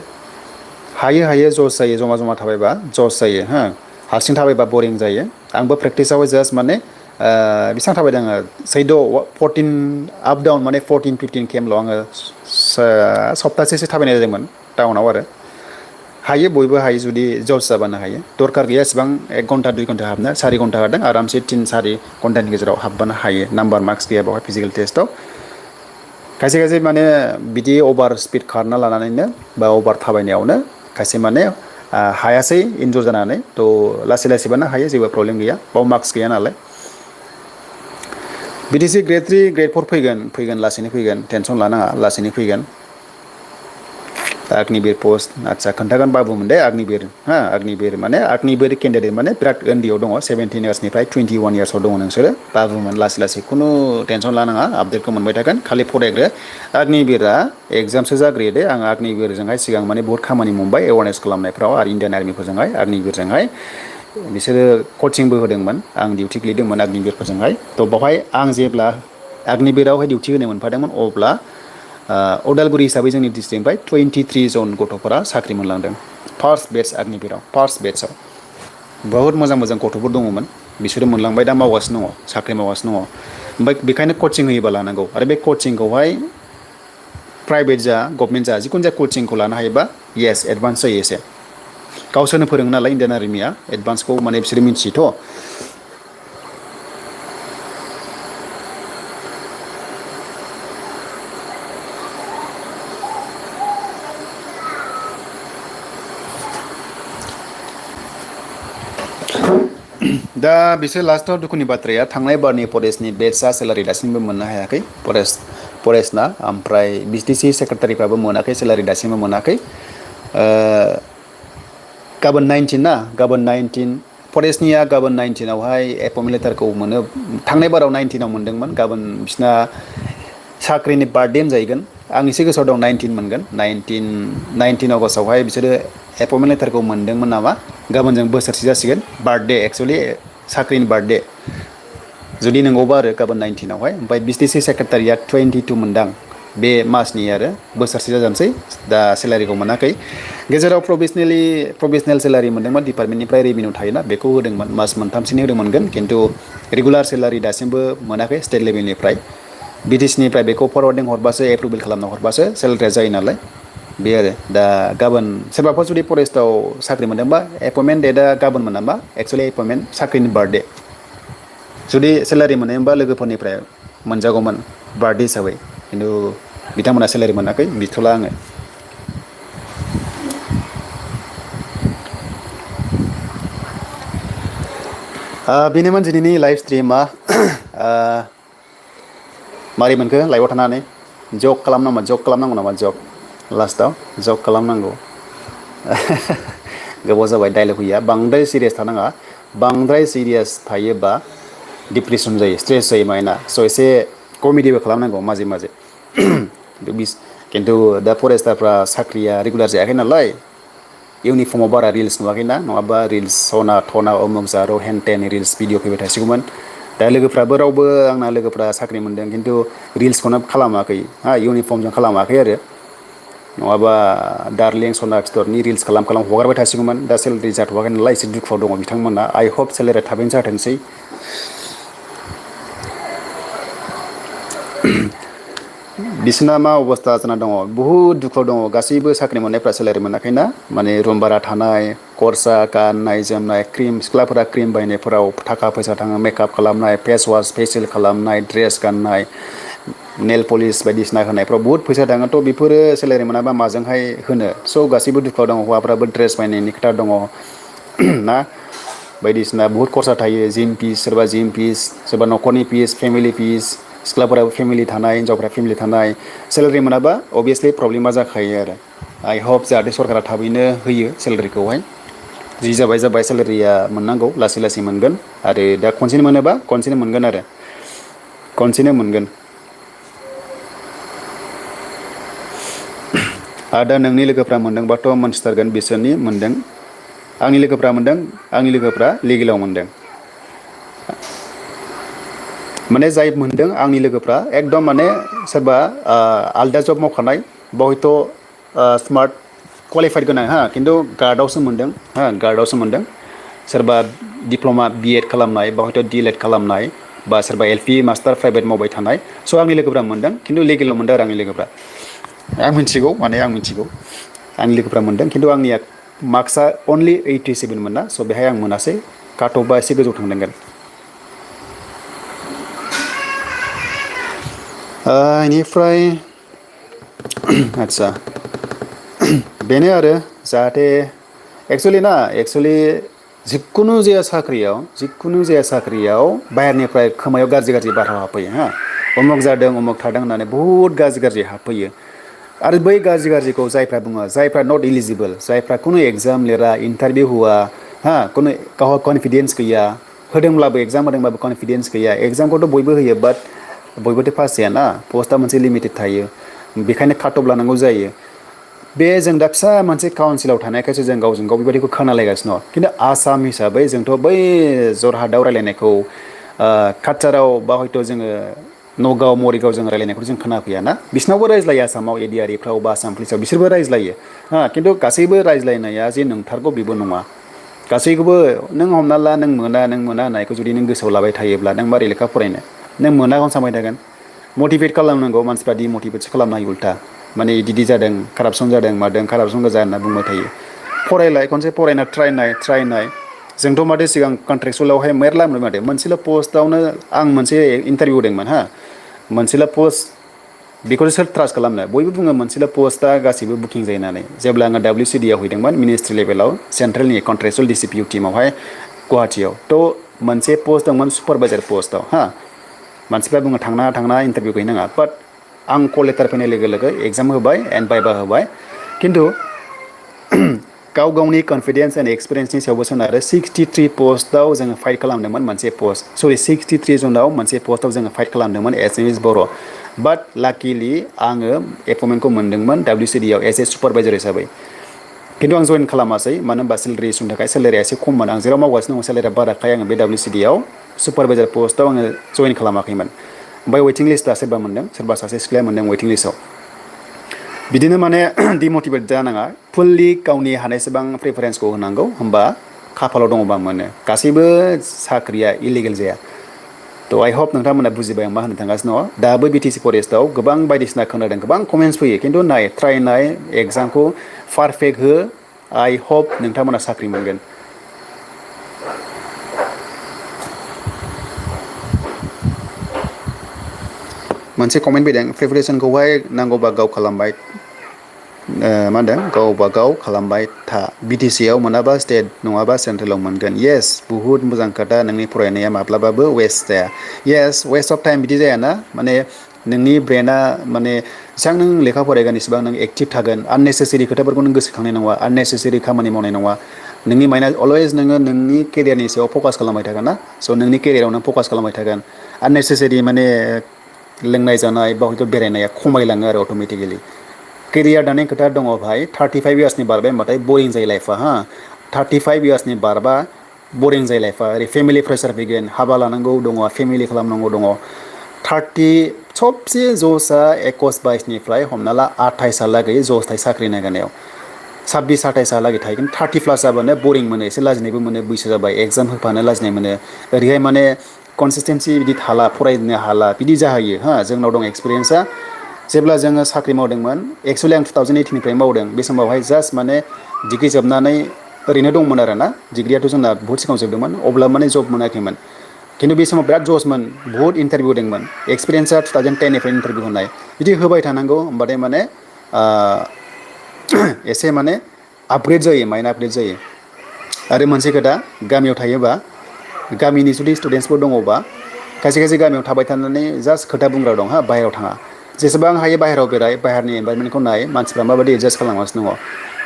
हायो जस जायो जमा जमा थाबायबा जस जायो हो हारसिं थाबायबा बरिं जायो आंबो प्रेक्टिसाव जास्ट माने बेसेबां थाबायदों आङो सैद' 14 आप डाउन माने 14-15 केमल' आङो सप्तासेसो थाबायनाय जादोंमोन टाउनाव आरो हायो बयबो हायो जुदि जस जाबानो हायो दरखार गैया एसेबां 1 घन्टा 2 घन्टा हाबनो 4 घन्टा हादों आरामसे 3-4 घन्टानि गेजेराव हाबबानो हायो नाम्बार मार्क्स गैया बेवहाय फिजिकेल टेस्टआव खायसे माने बिदि अभार स्पिड खारना लानानैनो बा अभार थाबायनायावनो खायसे माने हायासै इन्जर जानानै थ' लासैबानो हायो जेबो प्रब्लेम गैया बाव मार्क्स गैया नालाय BTC ग्रेड 3 ग्रेड 4 फैगोन लासैनो फैगोन टेनसन लानाङा लासैनो फैगोन अग्निवीर पस्ट आदसा खोन्थागोन बाबुमोन दे अग्निवीर हा अग्निवीर माने अग्निवीर केन्डिडेट माने बिराद उन्दैयाव दङ 17 इयार्सनिफ्राय 21 इयार्सआव दङ नोंसोरो बाबुमोन लासै खुनु टेनसन लानाङा आपडेटखौ मोनबाय थागोन खालि फरायग्रो अग्निवीरा एग्जामसो जाग्रोयो दे आं अग्निवीरजोंहाय सिगां माने बहुत खामानि मोनबाय एवारनेस खालामनायफ्राव आरो इण्डियान आर्मिफोरजोंहाय अग्निवीरजोंहाय बिसोरो कचिंबो होदोंमोन आं डिउटि गोलैदोंमोन अग्निवीरफोरजोंहाय थ' बावहाय आं जेब्ला अग्निवीरावहाय डिउटि होनो मोनफादोंमोन अब्ला अदालगुरि हिसाबै जोंनि डिस्ट्रिक्टनिफ्राय 23 जन गथ'फोरा साख्रि मोनलांदों फार्स्ट बेट्स अग्निवीराव फार्स्ट बेट्सआव बहुत मोजां गथ'फोर दङमोन बिसोरो मोनलांबाय दा मावगासिनो दङ साख्रि मावगासिनो दङ ओमफ्राय बेखायनो कचिं होयोबा लानांगौ आरो बे कचिंखौहाय प्राइभेट जा गभर्नमेन्ट जा जिखुनु जाया कचिंखौ लानो हायोबा येस एडभान्स जायो एसे गावसोरनो फोरोङो नालाय इण्डियान आर्मिया एडभान्सखौ माने बिसोरो मिथियोथ' दा बिसोर लास्टआव दुखुनि बाथ्राया थांनाय बारनि फरेस्टनि बेट्सआ सेलारि दासिमबो मोननो हायाखै फरेस्टना ओमफ्राय BTC सेक्रेटारिफ्राबो मोनाखै सेलारि दासिमबो मोनाखै गाबोन 19 फरेस्टनिया गाबोन 19आवहाय एपइन्टमेन्ट लेटारखौ मोनो थांनाय बाराव 19आव मोनदोंमोन गाबोन बिसिना साख्रिनि बार्थडे जाहैगोन आं एसे गोसोआव दं 19 मोनगोन 19 अगस्टआवहाय बिसोरो एपइन्टमेन्ट लेटारखौ मोनदोंमोन नामा गाबोनजों बोसोरसे जासिगोन बार्थडे एक्सुवेलि साख्रिनि बार्थडे जुदि नंगौबा आरो गाबोन 19आवहाय ओमफ्राय BTC सेक्रेटारिया 22 मोनदां बे मासनि आरो बोसोरसे जाजोबसै दा सेलारिखौ मोनाखै गेजेराव प्रभिजनेल सेलारि मोनदोंमोन डिपार्टमेन्टनिफ्राय रेभिनिउ थायोना बेखौ होदोंमोन मास मोनथामसोनि होदोंमोन खिन्थु रेगुलार सेलारि दासिमबो मोनाखै स्टेट लेभेलनिफ्राय BTCनिफ्राय बेखौ फरवार्डिं हरबासो एप्रुभेल खालामना हरबासो सेलारिया जायो नालाय बे आरो दा गाबोन सोरबाफोर जुदि फरेस्टआव साख्रि मोनदोंबा एपइन्टमेन्ट डेटआ गाबोन मोनामा एक्सुवेलि एपइन्टमेन्ट साख्रिनि बार्थडे जुदि सेलारि मोनोबा लोगोफोरनिफ्राय मोनजागौमोन बार्थडे हिसाबै खिन्थु बिथांमोना सेलारि मोनाखै बिथ'ला आङो बेनोमोन दिनैनि लाइभ स्ट्रिमा मारै मोनखो लाइभआव थानानै जक खालामनांगौ नामा जक लास्टआव जक खालामनांगौ गोबाव जाबाय डायलग होया बांद्राय सिरियास थानाङा बांद्राय सिरियास थायोबा डिप्रेसन जायो स्ट्रेस जायो माइन्डआ स' एसे कमेडिबो खालामनांगौ माजे खिन्थु दा फरेस्टारफ्रा साख्रिया रेगुलार जायाखै नालाय इउनिफर्माव बारा रिल्स नुवाखैना नङाबा रिल्स सना थना अमुक जारौ हेन टेन रिल्स भिडिअ फैबाय थासिगौमोन दा लोगोफ्राबो रावबो आंना लोगोफ्रा साख्रि मोनदों खिन्थु रिल्सखौनो खालामाखै इउनिफर्मजों खालामाखै आरो नङाबा डार्लिं सना स्टरनि रिल्स खालाम हगारबाय थासिगौमोन दा सेलारि जाथ'वाखै नालाय एसे दुखुआव दङ बिथांमोना आइ होप सेलारिया थाबैनो जाथोंसै बिसोरना मा अबस्था जाना दङ बुहुद दुखुआव दङ गासैबो साख्रि मोननायफ्रा सेलारि मोनाखैना माने रुम भारा थानाय खरसा गाननाय जोमनाय क्रिम सिख्लाफोरा क्रिम बायनायफोराव थाखा फैसा थाङो मेकआप खालामनाय फेस वास फेसियेल खालामनाय ड्रेस गाननाय नेल पलिस बायदिसिना होनायफ्राव बुहुद फैसा थाङोथ' बेफोरो सेलारि मोनाबा माजोंहाय होनो स' गासैबो दुखुआव दङ हौवाफ्राबो ड्रेस बायनायनि खोथा दङ ना बायदिसिना बुहुद खरसा थायो जिम फिस सोरबा न'खरनि फिस फेमिलि फिस सिख्लाफोराबो फेमिलि थानाय हिनजावफ्रा फेमिलि थानाय सेलारि मोनाबा अभियासलि प्रब्लेमा जाखायो आरो आइ होप जाहाथे सरकारा थाबैनो होयो सेलारिखौहाय जि जाबाय सेलारिया मोननांगौ लासै मोनगोन आरो दा खनसेनो मोनोबा खनसेनो मोनगोन आरो खनसेनो मोनगोन दा नोंनि लोगोफ्रा मोनदोंबाथ' मोनथिथारगोन बिसोरनि मोनदों आंनि लोगोफ्रा लिगेलाव मोनदों माने जाय मोनदों आंनि लोगोफ्रा एकदम माने सोरबा आलदा जब मावखानाय बहयथ' स्मार्ट क्वालिफाइड गोनां हा खिन्थु गार्डआवसो मोनदों हा गार्डआवसो मोनदों सोरबा दिप्ल'मा बिएड खालामनाय बहयथ' डिएलएड खालामनाय बा सोरबा एलपि मास्टार प्राइभेट मावबाय थानाय स' आंनि लोगोफ्रा मोनदों खिन्थु लिगेलाव मोनदों आरो आंनि लोगोफ्रा आं मिथिगौ माने आं मिथिगौ आंनि लोगोफ्रा मोनदों खिन्थु आंनिया मार्क्सआ अनलि 87 मोन ना स' बेहाय आं मोनासै काट अफबा एसे गोजौ थांनांगोन बेनिफ्राय आदसा बेनो आरो जाहाथे एक्सुवेलि जिखुनु जाया साख्रियाव बाहेरनिफ्राय खोमायाव गाज्रि बारहावा हाबफैयो हा उमुक जादों उमुक थादों होननानै बुहुत गाज्रि हाबफैयो आरो बै गाज्रिखौ जायफ्रा बुङो जायफ्रा नट इलिजिबोल जायफ्रा खुनु एग्जाम लिरा इन्टारभिउ होआ हा खुनु गावहा कनफिडेन्स गैया होदोंब्लाबो एग्जाम होदोंब्लाबो कनफिडेन्स गैया एग्जामखौथ' बयबो होयो बाट बयबोथ' पास जायाना पस्टआ मोनसे लिमिटेड थायो बेखायनो काट अफ लानांगौ जायो बे जों दा फिसा मोनसे काउन्सिलाव थानायखायसो जों गावजों गाव बेबायदिखौ खोनालायगासिनो दं खिन्थु आसाम हिसाबै जोंथ' बै जरहाटआव रायलायनायखौ काछाराव बा हयथ' जोङो नगाव मरिगाव जों रायलायनायखौ जों खोनाफैयाना बिसिनावबो रायज्लायो आसामाव एडिआरिफ्राव बा आसाम पुलिसाव बिसोरबो रायज्लायो हा खिन्थु गासैबो रायज्लायनाया जे नंथारगौ बेबो नङा गासैखौबो नों हमना ला नों मोना होननायखौ जुदि नों गोसोआव लाबाय थायोब्ला नों मारै लेखा फरायनो नों मोनाखौनो सानबाय थागोन मटिभेट खालामनांगौ मानसिफ्रा डिमटिभेटसो खालामनो हायो उल्था माने इदि जादों कारापसन जादों मादों कारापसन गोजा होनना बुंबाय थायो फरायलाय खनसे फरायना ट्राइ नाय जोंथ' माथो सिगां कन्ट्रेक्सुवेलावहाय मेरला मोनबाय माथो मोनसेल' पस्टआवनो आं मोनसे इन्टारभिउ होदोंमोन हा मोनसेल' पस्ट बेखौनो सोर ट्रास्ट खालामनो बयबो बुङो मोनसेल' पस्टआ गासैबो बुकिं जायो होननानै जेब्ला आङो WCDआव हैदोंमोन मिनिस्ट्रि लेभेलाव सेन्ट्रेलनि कन्ट्रेक्सुवेल डिसिपिउ टिमावहाय गुवाहाटियाव थ' मोनसे पस्ट दंमोन सुपारभाइजार पस्टआव हा मानसिफ्रा बुङो थांनाङा इन्टारभिउ हैनाङा बाट आं कल लेटार फैनाय लोगो एग्जाम होबाय एन्ड भाइभा होबाय खिन्थु गावनि कनफिडेन्स एन्ड एक्सपिरियेन्सनि सायावबो सोनारो 63 पस्टआव जोङो फाइट खालामदोंमोन मोनसे पस्ट 63 जनाव मोनसे पस्टआव जोङो फाइट खालामदोंमोन एसामिस बर' बाट लाकिलि आङो एपइन्टमेन्टखौ मोनदोंमोन WCDआव एज ए सुपारभाइजार हिसाबै खिन्थु आं जइन खालामासै मानो होनबा सेलेरि इस्युनि थाखाय सेलेरिया एसे खममोन आं जेराव मावगासिनो दङ सेलेरिया बाराखाय आङो बे WCDआव सुपारभाइजार पस्टआव आङो जइन खालामाखैमोन ओमफ्राय वेटिं लिस्टआ सोरबा मोनदों सोरबा सासे सिख्लाया मोनदों वेटिं लिस्टआव बिदिनो माने डिमटिभेट जानाङा फुल्लि गावनि हानायसेबां प्रिफारेन्सखौ होनांगौ होमबा खाफालाव दङबा मोनो गासैबो साख्रिया इलिगेल जाया थ' आइ हप नोंथांमोना बुजिबाय आं मा होनो थांगासिनो दङ दाबो BTC फरेस्टआव गोबां बायदिसिना खोनादों गोबां कमेन्टस फैयो खिन्थु ट्राइ नाय एग्जामखौ पारफेक्ट हो आइ हप नोंथांमोना साख्रि मोनगोन मोनसे कमेन्ट फैदों प्रिपेरेसनखौहाय नांगौबा गाव खालामबाय मा होनदों गावबा गाव खालामबाय था BTCआव मोनाबा स्टेट नङाबा सेन्ट्रेलाव मोनगोन येस बुहुत मोजां खोथा नोंनि फरायनाया माब्लाबाबो वेस्ट जाया येस वेस्ट अफ टाइम बिदि जायाना माने नोंनि ब्रेना माने जेसेबां नों लेखा फरायगोन इसेबां नों एक्टिभ थागोन आननेसेसारि खोथाफोरखौ नों गोसोखांनाय नङा आननेसेसारि खामानि मावनाय नङा नोंनि माइन्डआ अलवेज नोङो नोंनि केरियारनि सायाव फकास खालामबाय थागोन ना स' नोंनि केरियाराव नों फकास खालामबाय थागोन आननेसेसारि माने लोंनाय जानाय बा हयथ' बेरायनाया खमायलाङो आरो अट'मेटिकेलि केरियार दानाय खोथा दङ भाई 35 इयार्सनि बारबाय होनबाथाय बरिं जायो लाइफआ हा 35 इयार्सनि बारबा बरिं जायो लाइफआ ओरै फेमिलि प्रेसार फैगोन हाबा लानांगौ दङ फेमिलि खालामनांगौ दङ 30 सबसे जसआ 21-22निफ्राय हमना ला 28हालागै जस थायो साख्रि नागिरनायाव 26-28हालागै थायो खिन्थु 30+ जाबानो बरिं मोनो एसे लाजिनायबो मोनो बैसो जाबाय एग्जाम होफानो लाजिनाय मोनो ओरैहाय माने कनसिसटेन्सि बिदि थाला फरायनो हाला बिदि जाहैयो हा जोंनाव दं एक्सपिरियेन्सआ जेब्ला जोङो साख्रि मावदोंमोन एक्सुवेलि आं 2018निफ्राय मावदों बे समावहाय जास्ट माने डिग्रि जोबनानै ओरैनो दंमोन आरो ना डिग्रियाथ' जोंना बहुत सिगाङाव जोबदोंमोन अब्ला माने जब मोनाखैमोन खिन्थु बे समाव बिराद जसमोन बहुत इन्टारभिउ होदोंमोन एक्सपिरियेन्सआ 2010निफ्राय इन्टारभिउ होनाय बिदि होबाय थानांगौ होमबाथाय माने एसे माने आपग्रेड जायो माइन्ड आपग्रेड जायो आरो मोनसे खोथा गामियाव थायोबा गामिनि जुदि स्टुडेन्टसफोर दङबा खायसे गामियाव थाबाय थानानै जास्ट खोथा बुंग्रा दं हा बाहेरायाव थाङा जेसेबां हायो बाहेरायाव बेराय बाहेरनि एनभाइरनमेन्टखौ नाय मानसिफ्रा माबायदि एडजास्ट खालामगासिनो दङ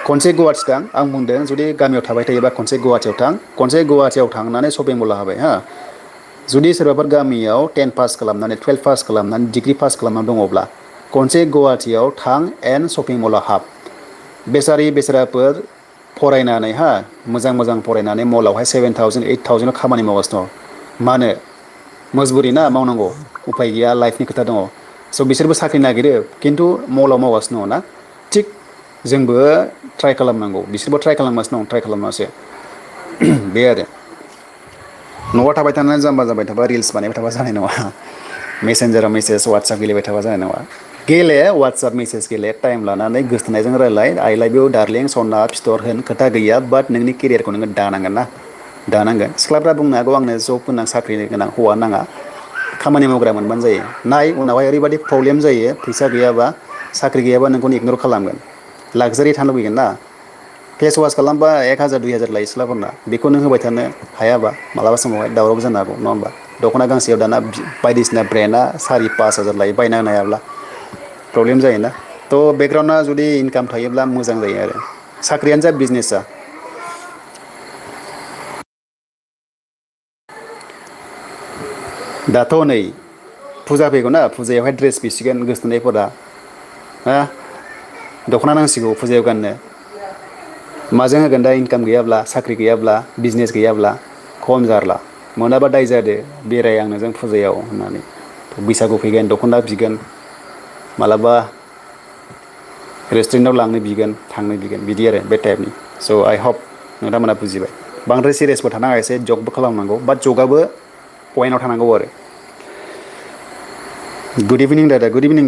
खनसे गुवाहाटि थां आं बुंदों जुदि गामियाव थाबाय थायोबा खनसे गुवाहाटियाव थां खनसे गुवाहाटियाव थांनानै शपिं मलाव हाबाय हा जुदि सोरबाफोर गामियाव 10 पास खालामनानै 12 पास खालामनानै डिग्रि पास खालामनानै दङब्ला खनसे गुवाहाटियाव थां एन्ड शपिं मलाव हाब बेसाराफोर फरायनानै मोजां फरायनानै मलावहाय 7,000 8,000 खामानि मावगासिनो दं मानो मजबुरि ना मावनांगौ उफाय गैया लाइफनि खोथा दङ स' बिसोरबो साख्रि नागिरो खिन्थु मलाव मावगासिनो दङ ना थिग जोंबो ट्राय खालामनांगौ बिसोरबो ट्राय खालामगासिनो दं ट्राय खालामनासो बे आरो न'आव थाबाय थानानै जाम्बा जाबाय थाबा रिल्स बानायबाय थाबा जानाय नङा मेसेन्जाराव मेसेज वाट्सएप गेलेबाय थाबा जानाय नङा गेले वाट्सएप मेसेज गेले टाइम लानानै गोसथोनायजों रायलाय आइ लाभ इउ डार्लिं सना फिथर होन खोथा गैया बाट नोंनि केरियारखौ नोङो दानांगोन ना दानांगोन सिख्लाफ्रा बुंनो हागौ आंनो जब गोनां साख्रि गोनां हौवा नाङा खामानि मावग्रा मोनबानो जायो नाय उनावहाय ओरैबायदि प्रब्लेम जायो फैसा गैयाबा साख्रि गैयाबा नोंखौनो इगनर खालामगोन लागजारि थानो लुबैगोन ना फेस वास खालामबा 1000 2000 लायो सिख्लाफोरना बेखौ नों होबाय थानो हायाबा मालाबा समावहाय दावरावबो जानो हागौ नङा होमबा दख'ना गांसेयाव दाना बायदिसिना ब्रेन्डआ 4-5 हाजार लायो बायना होनो हायाब्ला प्रब्लेम जायोना थ' बेकग्राउन्डआ जुदि इनकाम थायोब्ला मोजां जायो आरो साख्रियानो जा बिजनेस जा दाथ' नै फुजा फैगौ ना फुजायावहाय ड्रेस बिसिगोन गोसथोनायफोरा हा दख'ना नांसिगौ फुजायाव गाननो माजों होगोन दा इनकाम गैयाब्ला साख्रि गैयाब्ला बिजनेस गैयाब्ला खम जारला मोनाबा दाय जादो बेराय आं नोंजों फुजायाव होननानै बैसागु फैगोन दख'ना बिगोन मालाबा रेस्टुरेन्टाव लांनो बिगोन थांनो बिगोन बिदि आरो बे टाइपनि स' आइ हप नोंथांमोना बुजिबाय बांद्राय सिरियासबो थानाङा एसे जकबो खालामनांगौ बाट जकआबो पइन्टआव थानांगौ आरो गुड इभिनिं দাদা গুড ইভিনিং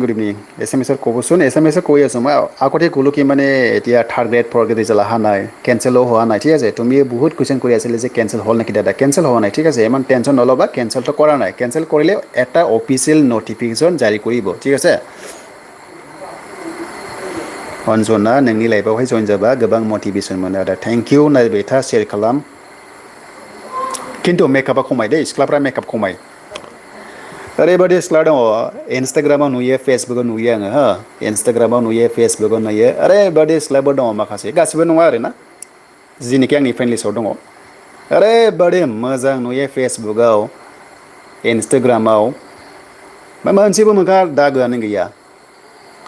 এছ এম এছৰ ক'বচোন এছ এম এছে কৈ আছোঁ মই আগতে ক'লোঁ কি মানে এতিয়া third grade fourth grade result অহা নাই কেঞ্চেলো হোৱা নাই ঠিক আছে তুমি বহুত কুৱেশ্যন কৰি আছিলে যে কেঞ্চেল হ'ল নেকি দাদা কেঞ্চেল হোৱা নাই ঠিক আছে ইমান টেনশ্যন নল'বা কেঞ্চেলটো কৰা নাই কেঞ্চেল কৰিলে এটা অফিচিয়েল নটিফিকেশ্যন জাৰি কৰিব ঠিক আছে अनजना नोंनि लाइफआवहाय जइन जाबा गोबां मटिभेसन मोनो आदा थेंक इउ नायबाय था शेयार खालाम खिन्थु मेकआपा खमाय दै सिख्लाफ्रा मेकआप खमाय ओरैबायदि सिख्ला दङ इन्सटाग्रामाव नुयो फेसबुकाव नुयो आङो हो इन्सटाग्रामाव नुयो फेसबुकाव नुयो ओरैबायदि सिख्लाबो दङ माखासे गासिबो नङा आरोना जिनिखि आंनि फ्रेन्ड लिस्टआव दङ ओरैबायदि मोजां नुयो फेसबुकाव इन्सटाग्रामाव मोनसेबो मोखां दागोआनो गैया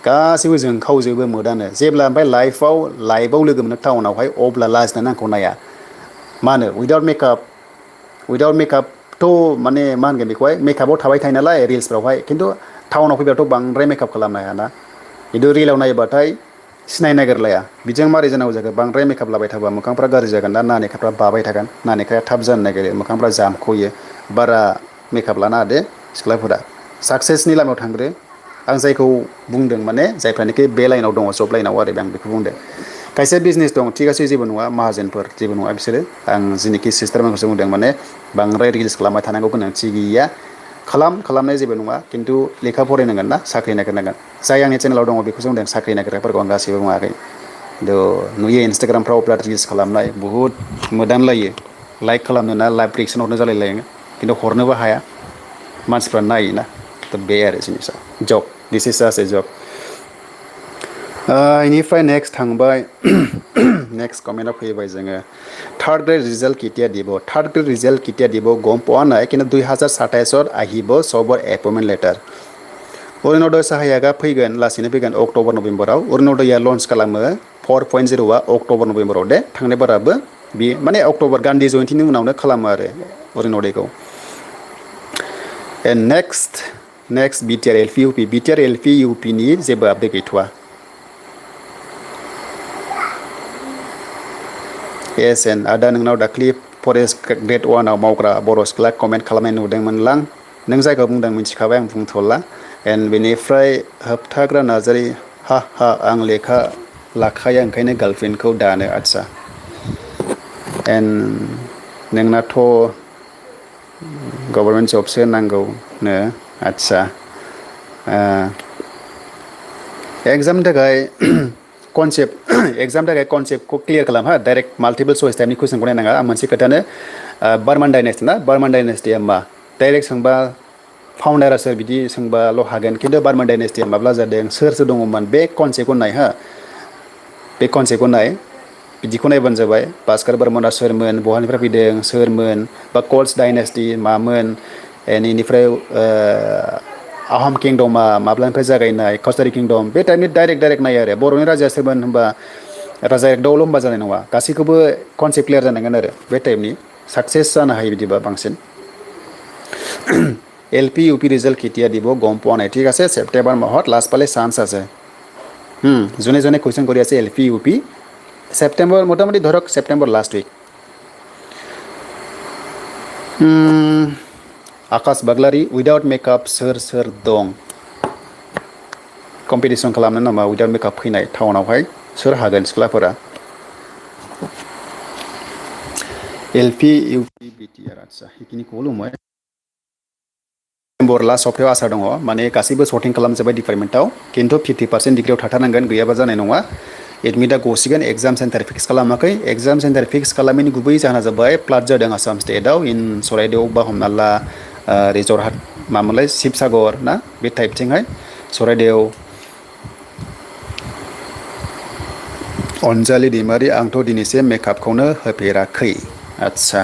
गासैबो जोंखावजोबो मोदानो जेब्ला ओमफ्राय लाइफआव लोगो मोनो टाउनावहाय अब्ला लाजिनानै आंखौ नाया मा होनो उइदाउट मेकआपथ' माने मा होनगोन बेखौहाय मेकआपाव थाबाय थायो नालाय रिल्सफ्रावहाय खिन्थु टाउनाव फैबाथ' बांद्राय मेकआप खालामनो हायाना खिन्थु रिलाव नायोबाथाय सिनायनो नागिरलाया बिदिजों मारै जानांगौ जाखो बांद्राय मेकआप लाबाय थाबा मोखांफ्रा गाज्रि जागोन ना नानेखाफ्रा बाबाय थागोन नानेखाया थाब जानो नागिरो मोखांफ्रा जामख'यो बारा मेकआप लाना दे सिख्लाफोरा साक्सेसनि लामायाव थांग्रो आं जायखौ बुंदों माने जायफ्रानोखि बे लाइनाव दङ जब लाइनाव आरो आं बेखौ बुंदों खायसे बिजनेस दं थिगासे जेबो नङा माहाजोनफोर जेबो नङा बिसोरो आं जेनोखि सिस्टारमोनखौसो बुंदों माने बांद्राय रिल्स खालामबाय थानांगौ गोनांथि गैया खालामनाय जेबो नङा खिन्थु लेखा फरायनांगोन ना साख्रि नागिरनांगोन जाय आंनि चेनेलाव दङ बेखौसो बुंदों साख्रि नागिरग्राफोरखौ आं गासैबो बुङाखै खिन्थु नुयो इन्सटाग्रामफ्राव बिराद रिल्स खालामनाय बुहुद मोदानलायो लाइक खालामनो ना लाइभ रिएक्सन हरनो जालायलायो खिन्थु हरनोबो हाया मानसिफ्रा नायोना थ' बे आरो जिनिसा जब दिस इज जास्ट ए जब इनिफ्राय नेक्स्ट थांबाय नेक्स्ट कमेन्टआव फैबाय जोङो থাৰ্ড গ্ৰেড ৰিজাল্ট কেতিয়া দিব থাৰ্ড গ্ৰেড ৰিজাল্ট কেতিয়া দিব গম পোৱা নাই কিন্তু 2027 আহিব চবৰ এপইণ্টমেণ্ট লেটাৰ अरुणोदय साहायागा फैगोन लासैनो फैगोन अक्ट'बर नभेम्बराव अरुणोदया लन्च खालामो 4.0आ अक्ट'बर नभेम्बराव दे थांनाय बाराबो बे माने अक्ट'बर गान्धी जयन्तिनि उनावनो खालामो आरो अरुणोदयखौ नेक्स्ट बिटिआर एलपि इउपि बिटिआर एलपि इउपिनि जेबो आपडेट गैथ'वा एन आदा नोंनाव दाख्लि फरेस्ट ग्रेड 1आव मावग्रा बर' सिख्ला कमेन्ट खालामनाय नुदोंमोनलां नों जायगायाव बुंदों मिथिखाबाय आं बुंथ'ला एन बेनिफ्राय होबथाग्रा नार्जारि हा आं लेखा लाखाया ओंखायनो गार्लफ्रेन्डखौ दानो आदसा एन नोंनाथ' गभर्नमेन्ट जबसो नांगौनो आदसा एग्जामनि थाखाय कनसेप्टखौ क्लियार खालाम हा डाइरेक्ट माल्टिपल चइस टाइपनि कुइसनखौ नायनाङा आं मोनसे खोथानो बार्मान डाइनेस्टि ना बार्मान डाइनेस्टिया मा डाइरेक्ट सोंबा फाउन्डारा सोर बिदि सोंबाल' हागोन खिन्थु बार्मान डाइनेस्टिया माब्ला जादों सोर दङमोन बे कनसेप्टखौ नाय हा बे कनसेप्टखौ नाय बिदिखौ नायबानो जाबाय भास्कर बर्मना सोरमोन बहानिफ्राय फैदों सोरमोन बा कल्स डाइनेस्टि मामोन बेनिफ्राय आहम किंडमा माब्लानिफ्राय जागायनाय कसारि किंडम बे टाइपनि डाइरेक्ट नायो आरो बर'नि राजाया सोरमोन होनबा राजा एकदौल' होनबा जानाय नङा गासैखौबो कनसेप्ट क्लियार जानांगोन आरो बे टाइपनि साक्सेस जानो हायो बिदिबा बांसिन L P U P result কেতিয়া দিব গম পোৱা নাই ঠিক আছে ছেপ্টেম্বৰ মাহত লাষ্ট পালে চান্স আছে যোনে যোনে কুৱেশ্যন কৰি আছে L P U P September মোটামুটি ধৰক ছেপ্টেম্বৰ লাষ্ট উইক आकाश बाग्लारि उइदाउट मेकआप सोर सोर दं कम्पिटिसन खालामनो नामा उइदाउट मेकआप फैनाय टाउनावहाय सोर हागोन सिख्लाफोरा एल पि इउ पि बि टि आर आदसा बेखिनिखौल' মই सेप्टेम्बर लास्ट सप्तायाव आसा दङ माने गासैबो सर्टिं खालामजोब्बाय डिपार्टमेन्टआव खिन्थु 50% डिग्रियाव थाथारनांगोन गैयाबा जानाय नङा एडमिटआ गसिगोन एग्जाम सेन्टार फिक्स खालामाखै एग्जाम सेन्टार फिक्स खालामैनि गुबै जाहोना जाबाय फ्लाड जादों आसाम स्टेटआव इन चराइदेव बा हमना ला रिजरहाट मामोनलाय शिबसागर ना बे टाइपथिंहाय चराइदेव अनजालि दैमारि आंथ' दिनैसिम मेकआपखौनो होफेराखै आदसा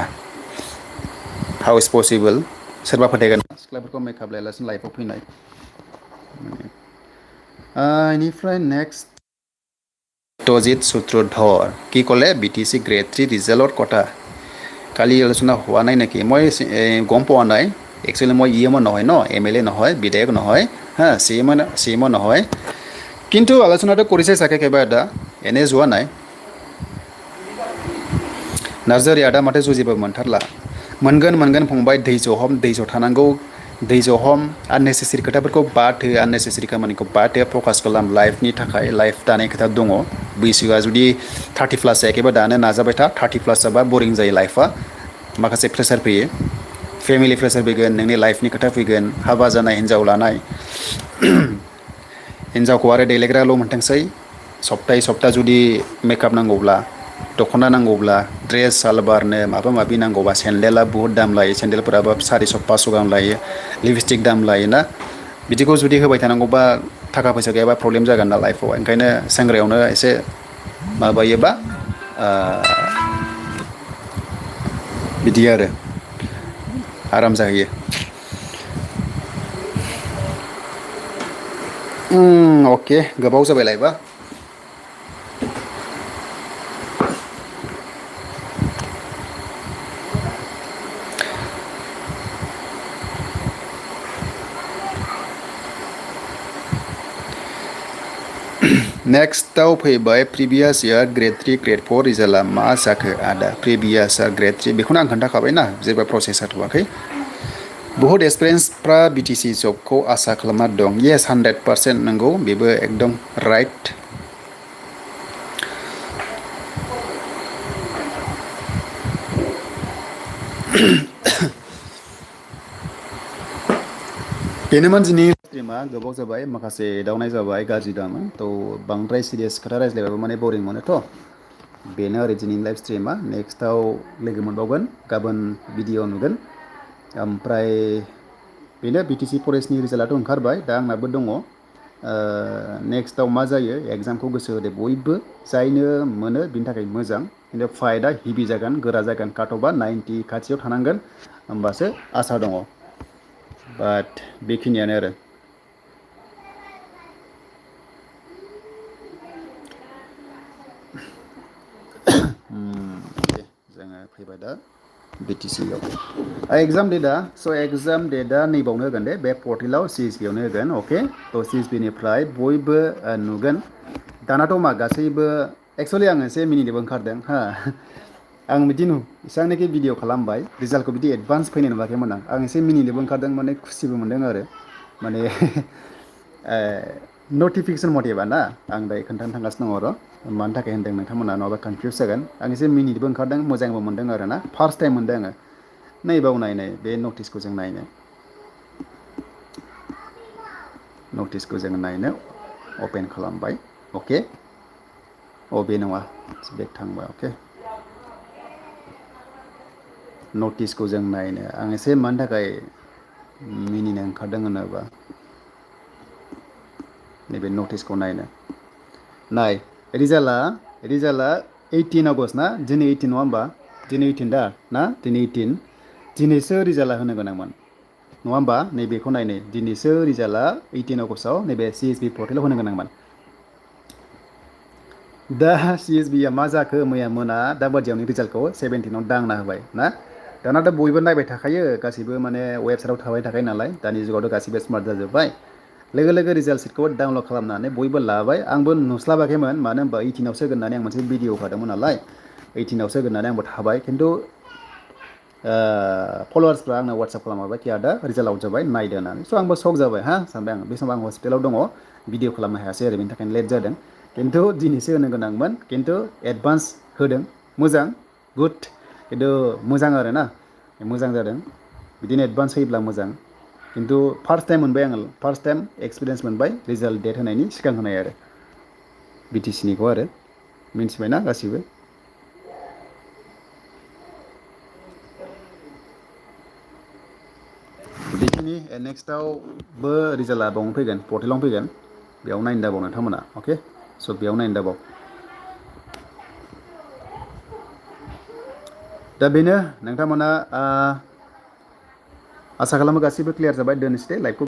हाउ इज पसिबल सोरबा फोथायगोन सिख्लाफोरखौ मेकआप लायालासिनो लाइफआव फैनाय इनिफ्राय नेक्स्ट टजित सूत्रधर কি ক'লে BTC গ্ৰেড 3 ৰিজাল্টৰ কথা কালি আলোচনা হোৱা নাই নেকি মই গম পোৱা নাই একচুৱেলি মই ইএমও নহয় ন MLA নহয় বিধায়ক নহয় হা CMO নহয় কিন্তু আলোচনাটো কৰিছে চাগে কেইবা এটা এনে যোৱা নাই नार्जारि आदा माथो जुजिबो मोनथारला मोनगोन फंबाय दैज' थानांगौ दैज' हम आननेसेसारि खोथाफोरखौ बाद हो आननेसेसारि खामानिखौ बाद हो फकास खालाम लाइफनि थाखाय लाइफ दानाय खोथा दङ बैसोआ जुदि 30 प्लास जायाखैबा दानो नाजाबाय था 30 प्लास जाबा बरिं जायो लाइफआ माखासे प्रेसार फैयो फेमिलि प्रेसार फैगोन नोंनि लाइफनि खोथा फैगोन हाबा जानाय हिन्जाव लानाय हिन्जावखौ आरो देलायग्राल' मोनथोंसै सप्तायै सप्ता जुदि मेकआप नांगौब्ला दख'ना नांगौब्ला ड्रेस सालबारनो माबा माबि नांगौबा सेन्देला बुहुत दाम लायो सेन्देलफोराबो 400-500 गाहाम लायो लिपस्टिक दाम लायोना बिदिखौ जुदि होबाय थानांगौबा थाखा फैसा गैयाबा प्रब्लेम जागोन ना लाइफआव ओंखायनो सेंग्रायावनो एसे माबायोबा बिदि आरो आराम जाहैयो अके गोबाव जाबाय लाइबा नेक्स्टआव फैबाय प्रिभियास इयार ग्रेड 3 ग्रेड 4 रिजाल्टआ मा जाखो आदा प्रिभियास इयार ग्रेड 3 बेखौनो आं खोन्थाखाबायना जेबो प्रसेस जाथ'वाखै बहुत एक्सपिरियेन्सफ्रा BTC जबखौ आसा खालामना दं येस 100% नंगौ बेबो एकदम राइट बेनोमोन दिनै स्ट्रिमा गोबाव जाबाय माखासे एदावनाय जाबाय गाज्रि दामोन थ' बांद्राय सिरियास खोथा रायज्लायबाबो माने बरिं मोनोथ' बेनो आरो दिनैनि लाइभ स्ट्रिमा नेक्स्टआव लोगो मोनबावगोन गाबोन भिडिअ नुगोन ओमफ्राय बेनो BTC फरेस्टनि रिजाल्टआथ' ओंखारबाय दा आंनाबो दङ नेक्स्टआव मा जायो एग्जामखौ गोसो होदो बयबो जायनो मोनो बिनि थाखाय मोजां खिन्थु फाइटआ हेभि जागोन गोरा जागोन काटअफआ 90 खाथियाव थानांगोन होमबासो आसा दङ बाट बेखिनियानो आरो जोङो फैबाय दा BTCआव एग्जाम डेटआ स' एग्जाम डेटआ नैबावनो होगोन दे बे पर्टेलाव CSBआवनो होगोन अके थ' CSBनिफ्राय बयबो नुगोन दानाथ' मा गासैबो एक्सुवेलि आं एसे मिनिनोबो ओंखारदों हा आं बिदि इसांनाखि भिडिअ खालामबाय रिजाल्टखौ बिदि एडभान्स फैनाय नुवाखैमोन आं एसे मिनिनोबो ओंखारदों माने खुसिबो मोनदों आरो माने नटिफिकेसन मथेबा ना आं दायो खोन्थानो थांगासिनो दङ र' मानि थाखाय होन्दों नोंथांमोना नङाबा कनफिउस जागोन आं एसे मिनिनोबो ओंखारदों मोजांबो मोनदों आरो ना फार्स्ट टाइम मोनदों आङो नैबाव नायनाय बे नटिसखौ जों नायनो अपेन खालामबाय अके बे नङा बेक थांबाय अके नटिसखौ जों नायनो आं एसे मानि थाखाय मिनिनो ओंखारदों होनोबा नैबे नटिसखौ नायनो नाय रिजाल्टआ 18 आगस्ट ना दिनै 18 नङा होमबा दिनै 18 दा ना दिनै 18 दिनैसो रिजाल्टआ होनो गोनांमोन नङा होमबा नैबेखौ नायनो दिनैसो रिजाल्टआ 18 आगस्टआव नैबे CSB पर्टेलाव होनो गोनांमोन दा CSBआ मा जाखो मैया मोना दा बादियावनो रिजाल्टखौ 17आव दांना होबाय ना दानाथ' बयबो नायबाय थाखायो गासिबो माने वेबसाइटआव थाबाय थाखायो नालाय दानि जुगावथ' गासिबो स्मार्ट जाजोब्बाय लोगो लोगो रिजाल्ट सिटखौ डाउनलड खालामनानै बयबो लाबाय आंबो नुस्लाबाखैमोन मानो होनबा 18आवसो होगोन होननानै आं मोनसे भिडिअ होखादोंमोन नालाय 18आवसो होगोन होननानै आंबो थाबाय खिन्थु फल'वार्सफ्रा आंनो वाट्सएप खालामहरबाय कि आदा रिजाल्ट आउट जाबाय नायदो होननानै स' आंबो शक जाबाय हा सानबाय आं बे समाव आं हस्पिटालाव दङ भिडिअ खालामनो हायासै आरो बेनि थाखायनो लेट जादों खिन्थु दिनैसो होनो गोनांमोन खिन्थु एडभान्स होदों मोजां गुड खिन्थु मोजां आरो ना मोजां जादों बिदिनो एडभान्स होयोब्ला मोजां खिन्थु फार्स्ट टाइम मोनबाय आङो फार्स्ट टाइम एक्सपिरियेन्स मोनबाय रिजाल्ट डेट होनायनि सिगां होनाय आरो BTC निखौ आरो मिन्थिबायना गासिबो बेखिनि नेक्स्टआवबो रिजाल्टआ बावनो फैगोन पर्टेलावनो फैगोन बेयाव नायनो दाबाव नोंथांमोना अके स' बेयाव नायनो दाबाव दा बेनो नोंथांमोना आसा खालामो गासिबो क्लियार जाबाय दोननोसै दे लाइभखौ